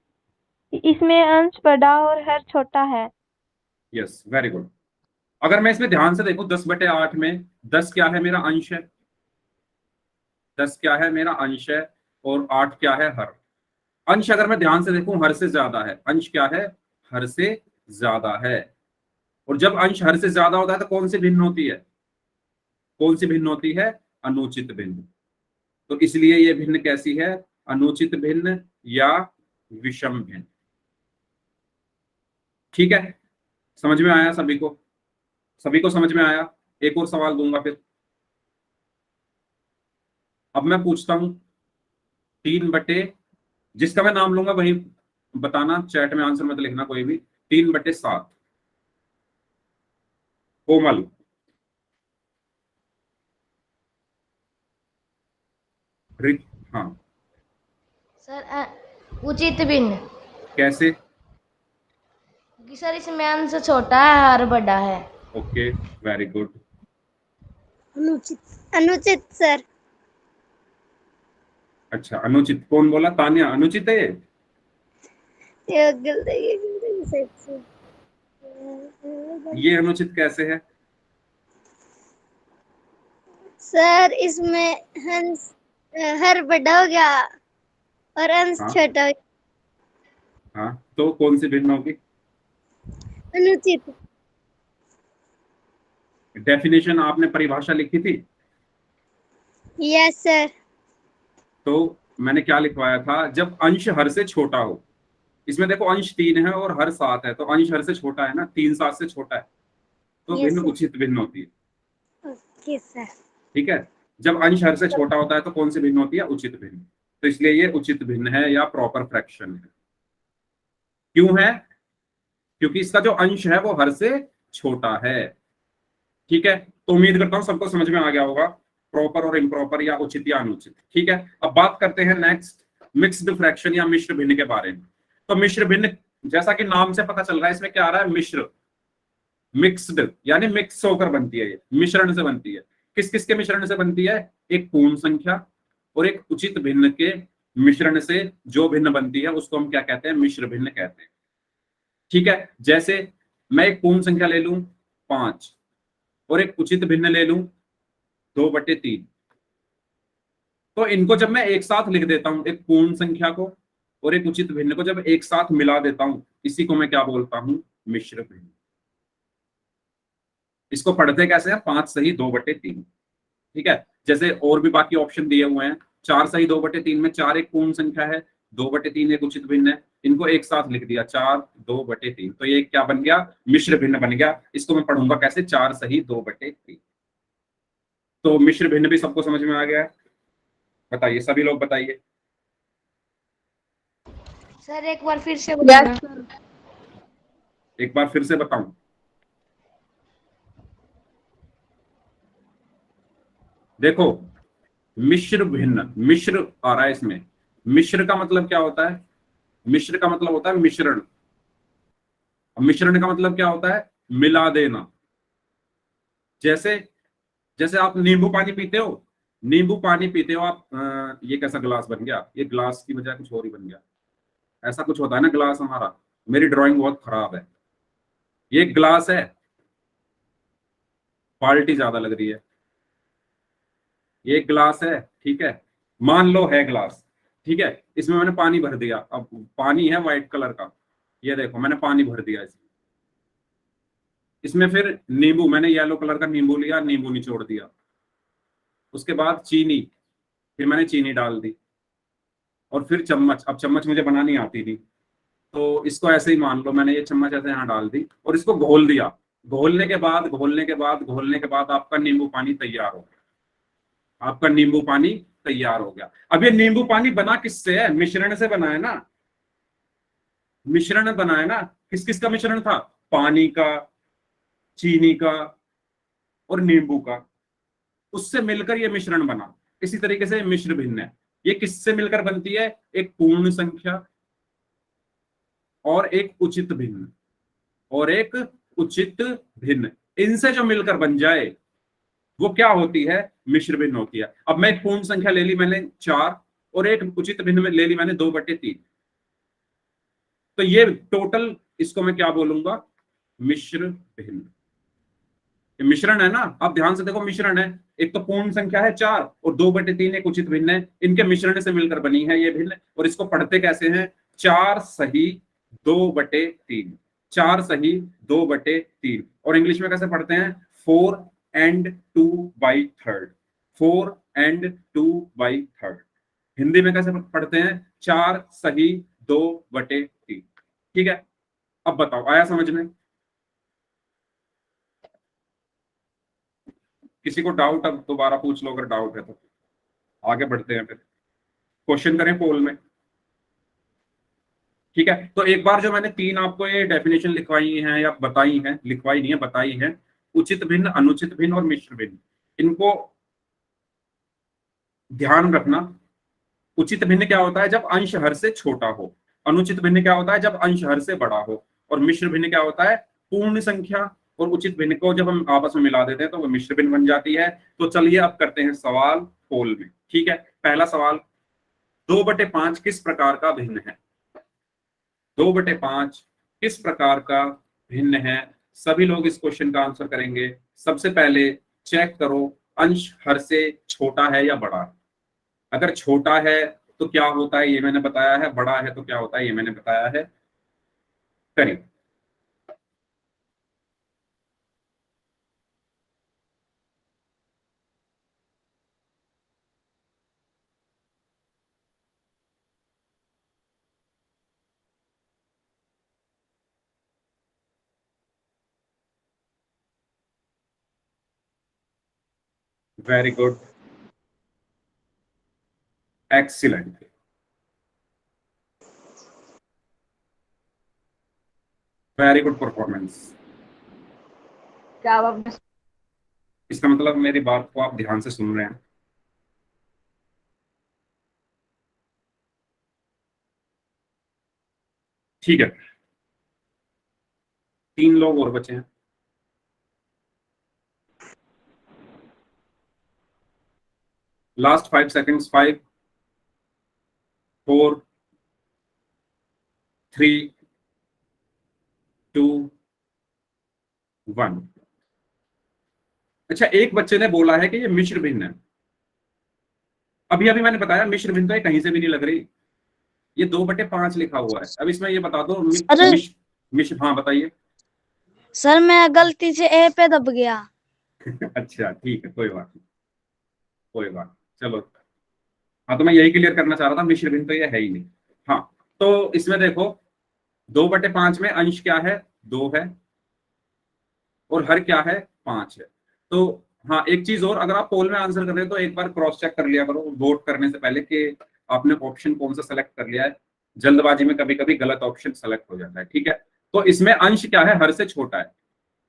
इसमें अंश बड़ा और हर छोटा है। Yes, very good. अगर मैं इसमें ध्यान से देखूं, 10/8 में 10 क्या है, मेरा अंश है, 10 क्या है, मेरा अंश है, और 8 क्या है, हर। अंश अगर मैं ध्यान से देखूं हर से ज्यादा है, अंश क्या है, हर से ज्यादा है। और जब अंश हर से ज्यादा होता है तो कौन सी भिन्न होती है? कौन सी भिन्न होती है? अनुचित भिन्न। तो इसलिए ये भिन्न कैसी है? अनुचित भिन्न या विषम भिन्न। ठीक है, समझ में आया सभी को? सभी को समझ में आया? एक और सवाल दूंगा फिर। अब मैं पूछता हूं 3/, जिसका मैं नाम लूंगा वही बताना, चैट में आंसर मत लिखना कोई भी। 3/7। कोमल। हाँ सर उचित भिन्न। कैसे? क्योंकि सर इसमें अंश छोटा है और बड़ा है। Okay, very good. अनुचित अनुचित सर। अच्छा, अनुचित कौन बोला? तान्या, अनुचित है ये? ये अनुचित कैसे है? सर इसमें हंस हर बड़ा हो गया और अंश हाँ। छोटा हो गया। हाँ, तो कौन सी भिन्न होगी? अनुचित। डेफिनेशन आपने परिभाषा लिखी थी? Yes sir. तो मैंने क्या लिखवाया था? जब अंश हर से छोटा हो। इसमें देखो अंश 3 है और हर 7 है, तो अंश हर से छोटा है ना, 3 7 से छोटा है, तो Yes, भिन्न sir. उचित भिन्न होती है। Okay sir. ठीक है, जब अंश हर से छोटा होता है तो कौन सी भिन्न होती है? उचित भिन्न। तो इसलिए ये उचित भिन्न है या प्रॉपर फ्रैक्शन है। क्यों है? क्योंकि इसका जो अंश है वो हर से छोटा है। ठीक है, तो उम्मीद करता हूं सबको समझ में आ गया होगा प्रॉपर और इम्प्रॉपर या उचित या अनुचित। ठीक है, अब बात करते हैं नेक्स्ट मिक्स्ड फ्रैक्शन या मिश्र भिन्न के बारे में। तो मिश्र भिन्न, जैसा कि नाम से पता चल रहा है, इसमें क्या आ रहा है? मिश्र, मिक्स्ड यानी मिक्स होकर बनती है, ये मिश्रण से बनती है। किस किस के मिश्रण से बनती है? एक पूर्ण संख्या और एक उचित भिन्न के मिश्रण से जो भिन्न बनती है उसको हम क्या कहते हैं? मिश्र भिन्न कहते हैं। ठीक है, जैसे मैं एक पूर्ण संख्या ले लूं 5 और एक उचित भिन्न ले लूं 2/3, तो इनको जब मैं एक साथ लिख देता हूं, एक पूर्ण संख्या को और एक उचित भिन्न को जब एक साथ मिला देता हूं, इसी को मैं क्या बोलता हूं? मिश्र भिन्न। इसको पढ़ते कैसे हैं? 5 सही 2/3। ठीक है, जैसे और भी बाकी ऑप्शन दिए हुए हैं। 4 सही 2/3 में 4 एक पूर्ण संख्या है, 2/3 एक उचित भिन्न है, इनको एक साथ लिख दिया 4 2/3, तो ये क्या बन गया? मिश्र भिन्न बन गया। इसको मैं पढ़ूंगा कैसे? 4 सही 2/3। तो मिश्र भिन्न भी सबको समझ में आ गया है? बताइए, सभी लोग बताइए। सर एक बार फिर से बताना। एक बार फिर से बताऊं? देखो, मिश्र भिन्न, मिश्र आ रहा है इसमें। मिश्र का मतलब क्या होता है? मिश्र का मतलब होता है मिश्रण। मिश्रण का मतलब क्या होता है? मिला देना। जैसे जैसे आप नींबू पानी पीते हो, नींबू पानी पीते हो आप, ये कैसा ग्लास बन गया? ये ग्लास की बजाय कुछ और ही बन गया। ऐसा कुछ होता है ना ग्लास हमारा। मेरी ड्राइंग बहुत खराब है। ये ग्लास है, बाल्टी ज्यादा लग रही है। ये ग्लास है, ठीक है, मान लो है ग्लास। ठीक है, इसमें मैंने पानी भर दिया। अब पानी है व्हाइट कलर का, ये देखो मैंने पानी भर दिया इसमें फिर नींबू, मैंने येलो कलर का नींबू लिया, नींबू निचोड़ दिया। उसके बाद चीनी, फिर मैंने चीनी डाल दी, और फिर चम्मच। अब चम्मच मुझे बनानी आती थी, तो इसको ऐसे ही मान लो मैंने ये चम्मच ऐसे यहाँ डाल दी और इसको घोल दिया। घोलने के बाद आपका नींबू पानी तैयार हो गया। आपका नींबू पानी तैयार हो गया। अब ये नींबू पानी बना किससे है? मिश्रण से बना है ना। मिश्रण बना है ना। किस किस का मिश्रण था? पानी का, चीनी का और नींबू का। उससे मिलकर ये मिश्रण बना। इसी तरीके से मिश्र भिन्न है। ये किससे मिलकर बनती है? एक पूर्ण संख्या और एक उचित भिन्न, और एक उचित भिन्न, इनसे जो मिलकर बन जाए वो क्या होती है? मिश्र भिन्न होती है। अब मैं एक पूर्ण संख्या ले ली मैंने 4 और एक उचित भिन्न में ले ली मैंने 2/3, तो ये टोटल, इसको मैं क्या बोलूंगा? मिश्र भिन्न। मिश्रण है ना। अब ध्यान से देखो, मिश्रण है, एक तो पूर्ण संख्या है 4 और 2/3 एक उचित भिन्न है, इनके मिश्रण से मिलकर बनी है ये भिन्न। और इसको पढ़ते कैसे हैं? 4 सही 2/3, 4 सही 2/3। और इंग्लिश में कैसे पढ़ते हैं? 4 एंड 2/3, 4 एंड 2/3। हिंदी में कैसे पढ़ते हैं? 4 सही 2/3। ठीक है, अब बताओ आया समझ में? किसी को डाउट अब दोबारा पूछ लो अगर डाउट है तो। आगे बढ़ते हैं, फिर क्वेश्चन करें पोल में। ठीक है, तो एक बार जो मैंने 3 आपको ये डेफिनेशन लिखवाई हैं या बताई हैं, लिखवाई नहीं है बताई हैं, उचित भिन्न, अनुचित भिन्न और मिश्र भिन्न, इनको ध्यान रखना। उचित भिन्न क्या होता है? जब अंश हर से छोटा हो। अनुचित भिन्न क्या होता है? जब अंश हर से बड़ा हो। और मिश्र भिन्न क्या होता है? पूर्ण संख्या और उचित भिन्न को जब हम आपस में मिला देते हैं तो वो मिश्र भिन्न बन जाती है। तो चलिए अब करते हैं सवाल पोल में। ठीक है, पहला सवाल, 2/5 किस प्रकार का भिन्न है? 2/5 किस प्रकार का भिन्न है? सभी लोग इस क्वेश्चन का आंसर करेंगे। सबसे पहले चेक करो अंश हर से छोटा है या बड़ा है। अगर छोटा है तो क्या होता है ये मैंने बताया है, बड़ा है तो क्या होता है ये मैंने बताया है। करिए। Very good, excellent, very good performance. क्या आप इसका मतलब मेरी बात को आप ध्यान से सुन रहे हैं। ठीक है, 3 लोग और बचे हैं। Last 5 seconds, 5 4 3 2 1। अच्छा, एक बच्चे ने बोला है कि ये मिश्र भिन्न है। अभी अभी मैंने बताया मिश्र भिन्न तो ये कहीं से भी नहीं लग रही, ये 2/5 लिखा हुआ है। अब इसमें ये बता दो अरे मिश्र, हाँ बताइए। सर मैं गलती से ए पे दब गया। अच्छा ठीक है, कोई बात नहीं, कोई बात, चलो। हाँ, तो मैं यही क्लियर करना चाह रहा था, मिश्र भिन्न तो ये है ही नहीं। हाँ, तो इसमें देखो 2/5 में अंश क्या है? 2 है और हर क्या है? 5 है। तो हाँ, एक चीज और, अगर आप पोल में आंसर कर रहे हो तो एक बार क्रॉस चेक कर लिया करो वोट करने से पहले कि आपने ऑप्शन कौन सा सेलेक्ट कर लिया है। जल्दबाजी में कभी कभी गलत ऑप्शन सेलेक्ट हो जाता है। ठीक है, तो इसमें अंश क्या है? हर से छोटा है।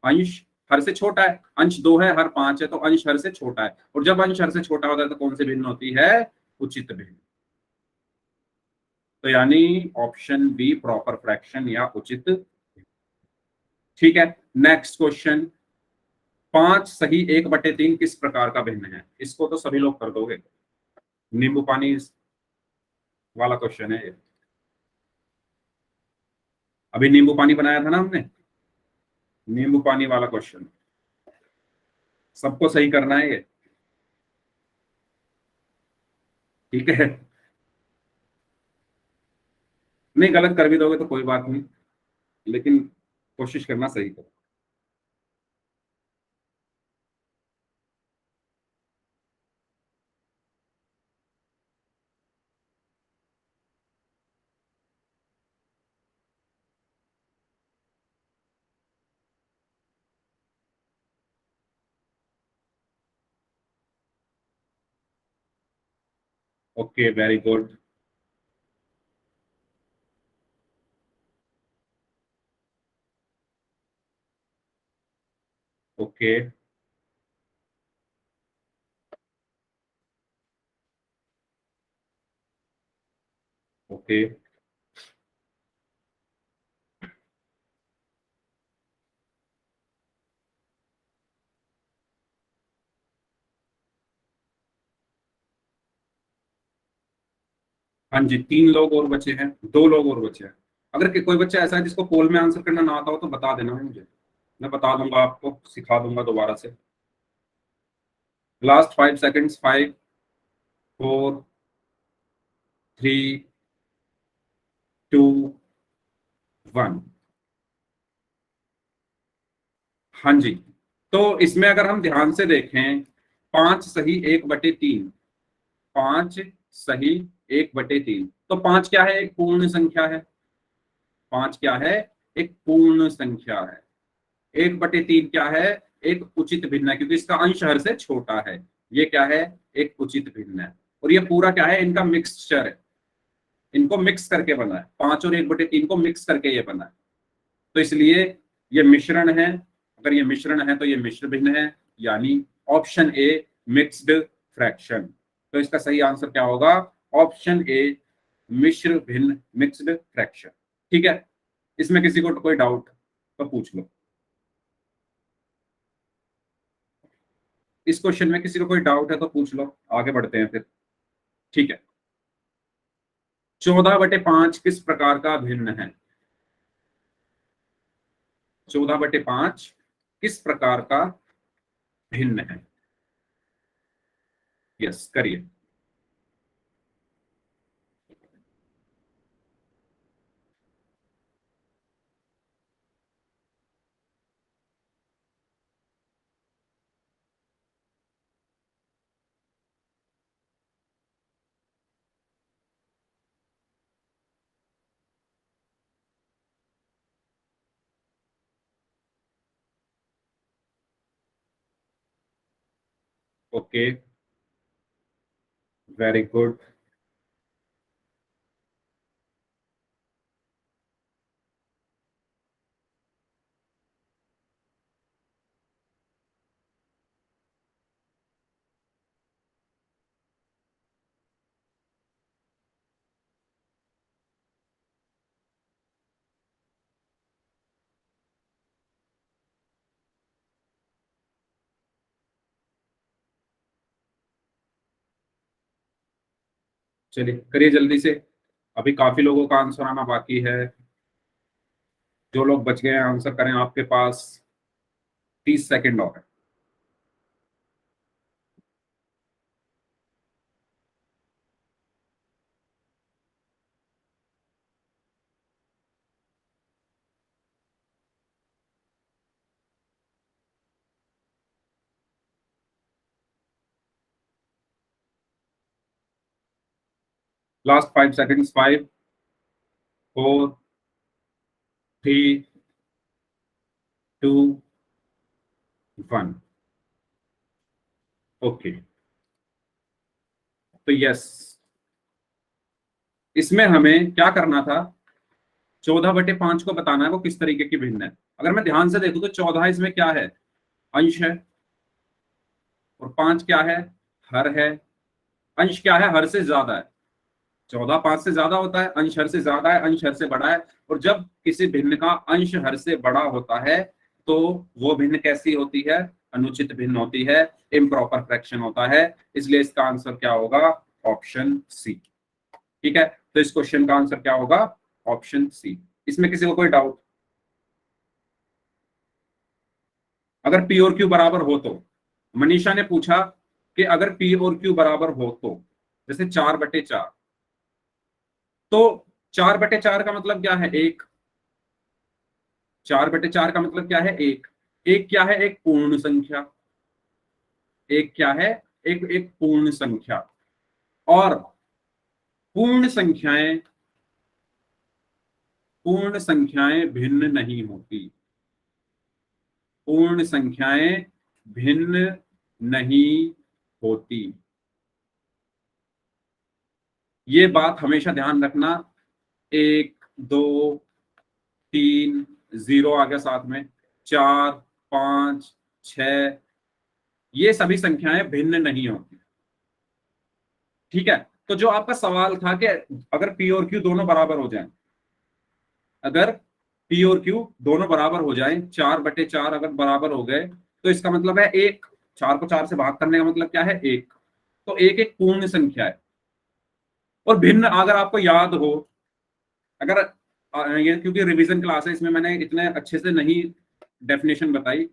अंश हर से छोटा है, अंश 2 है, हर 5 है, तो अंश हर से छोटा है। और जब अंश हर से छोटा होता है तो कौन सी भिन्न होती है? उचित भिन्न। तो यानी ऑप्शन बी प्रॉपर फ्रैक्शन या उचित भिन्न। ठीक है, नेक्स्ट क्वेश्चन, 5 सही 1/3 किस प्रकार का भिन्न है? इसको तो सभी लोग कर दोगे, नींबू पानी वाला क्वेश्चन है ये। अभी नींबू पानी बनाया था ना हमने, नींबू पानी वाला क्वेश्चन, सबको सही करना है ये। ठीक है, नहीं गलत कर भी दोगे तो कोई बात नहीं, लेकिन कोशिश करना सही करो। Okay, very good. Okay, okay, हाँ जी, 3 लोग और बचे हैं, 2 लोग और बचे हैं। अगर कोई बच्चा ऐसा है जिसको पोल में आंसर करना ना आता हो तो बता देना मुझे, मैं बता दूंगा आपको, सिखा दूंगा दोबारा से। Last 5 seconds, 5 4 3 2 1। हाँ जी, तो इसमें अगर हम ध्यान से देखें 5 सही 1/3, 5 सही 1/3, तो 5 क्या है? एक पूर्ण संख्या है। 5 क्या है? एक पूर्ण संख्या है। 1/3 क्या है? एक उचित भिन्न है, क्योंकि इसका अंश हर से छोटा है। ये क्या है? एक उचित भिन्न है। और ये पूरा क्या है? इनका मिक्सचर है, इनको मिक्स करके बना है। 5 और 1/3 को मिक्स करके ये बना है, तो इसलिए ये मिश्रण है। अगर ये मिश्रण है तो ये मिश्र भिन्न है, यानी ऑप्शन ए मिक्स्ड फ्रैक्शन। तो इसका सही आंसर क्या होगा? ऑप्शन ए मिश्र भिन्न, मिक्स्ड फ्रैक्शन। ठीक है, इसमें किसी को कोई डाउट तो पूछ लो। इस क्वेश्चन में किसी को कोई डाउट है तो पूछ लो, आगे बढ़ते हैं फिर। ठीक है, 14/5 किस प्रकार का भिन्न है? 14/5 किस प्रकार का भिन्न है? यस, करिए। Okay, very good. चलिए करिए जल्दी से, अभी काफी लोगों का आंसर आना बाकी है। जो लोग बच गए हैं आंसर करें, आपके पास 30 सेकंड और है। Last 5 seconds, 5 4 3 2 1। ओके, तो यस, इसमें हमें क्या करना था? 14/5 को बताना है वो किस तरीके की भिन्न है। अगर मैं ध्यान से देखूं तो 14 इसमें क्या है? अंश है। और 5 क्या है? हर है। अंश क्या है? हर से ज्यादा है। 14 5 से ज्यादा होता है, अंश हर से ज्यादा है, अंश हर से बड़ा है। और जब किसी भिन्न का अंश हर से बड़ा होता है तो वो भिन्न कैसी होती है? अनुचित भिन्न होती है, इम्प्रॉपर फ्रैक्शन होता है। इसलिए इसका आंसर क्या होगा? Option C. ठीक है, तो इस क्वेश्चन का आंसर क्या होगा? Option C. इसमें किसी को कोई डाउट? अगर पी और क्यू बराबर हो तो, मनीषा ने पूछा कि अगर पी और क्यू बराबर हो तो, जैसे 4/4, तो 4/4 का मतलब क्या है? एक। 4/4 का मतलब क्या है? एक। एक क्या है? एक पूर्ण संख्या। एक क्या है? एक एक पूर्ण संख्या। और पूर्ण संख्याएं भिन्न नहीं होती। पूर्ण संख्याएं भिन्न नहीं होती, ये बात हमेशा ध्यान रखना। 1 2 3, 0 आ गया साथ में, 4 5 6, ये सभी संख्याएं भिन्न नहीं होती। ठीक है, तो जो आपका सवाल था कि अगर पी और क्यू दोनों बराबर हो जाएं, अगर पी और क्यू दोनों बराबर हो जाएं, 4/4 अगर बराबर हो गए, तो इसका मतलब है एक। 4 को 4 से भाग करने का मतलब क्या है? एक। तो एक एक पूर्ण संख्या है। और भिन्न, अगर आपको याद हो, अगर ये क्योंकि रिवीजन क्लास है, इसमें मैंने इतने अच्छे से नहीं डेफिनेशन बताई,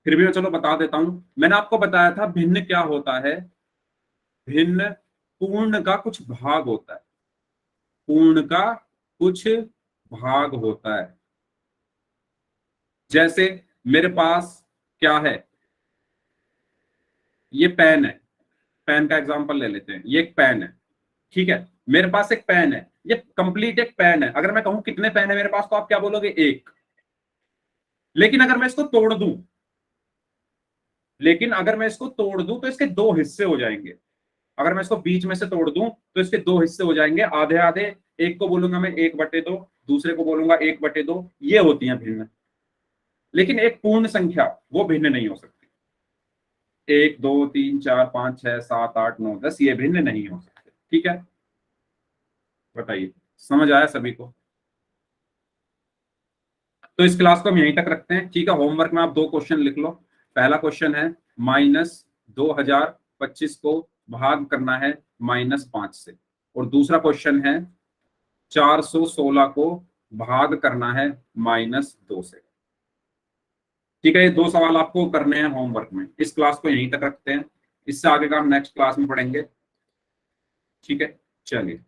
फिर भी मैं चलो बता देता हूं। मैंने आपको बताया था भिन्न क्या होता है? भिन्न पूर्ण का कुछ भाग होता है। पूर्ण का कुछ भाग होता है। जैसे मेरे पास क्या है? ये पेन है, पेन का एग्जांपल ले लेते हैं, ये एक पेन है, ठीक है, मेरे पास एक पेन है, ये कंप्लीट एक पेन है। अगर मैं कहूं कितने पेन है मेरे पास, तो आप क्या बोलोगे? एक। लेकिन अगर मैं इसको तोड़ दूं, तो इसके दो हिस्से हो जाएंगे। अगर मैं इसको बीच में से तोड़ दूं तो इसके दो हिस्से हो जाएंगे, आधे आधे। एक को बोलूंगा मैं 1/2, दूसरे को बोलूंगा 1/2। ये होती हैं भिन्न। लेकिन एक पूर्ण संख्या वो भिन्न नहीं हो सकती। 1 2 3 4 5 6 7 8 9 10 ये भिन्न नहीं हो सकते। ठीक है, बताइए, समझ आया सभी को? तो इस क्लास को हम यहीं तक रखते हैं। ठीक है, होमवर्क में आप 2 क्वेश्चन लिख लो। पहला क्वेश्चन है -2025 को भाग करना है -5 से, और दूसरा क्वेश्चन है 416 को भाग करना है -2 से। ठीक है, ये 2 सवाल आपको करने हैं होमवर्क में। इस क्लास को यहीं तक रखते हैं, इससे आगे का हम नेक्स्ट क्लास में पढ़ेंगे। ठीक है, चलिए।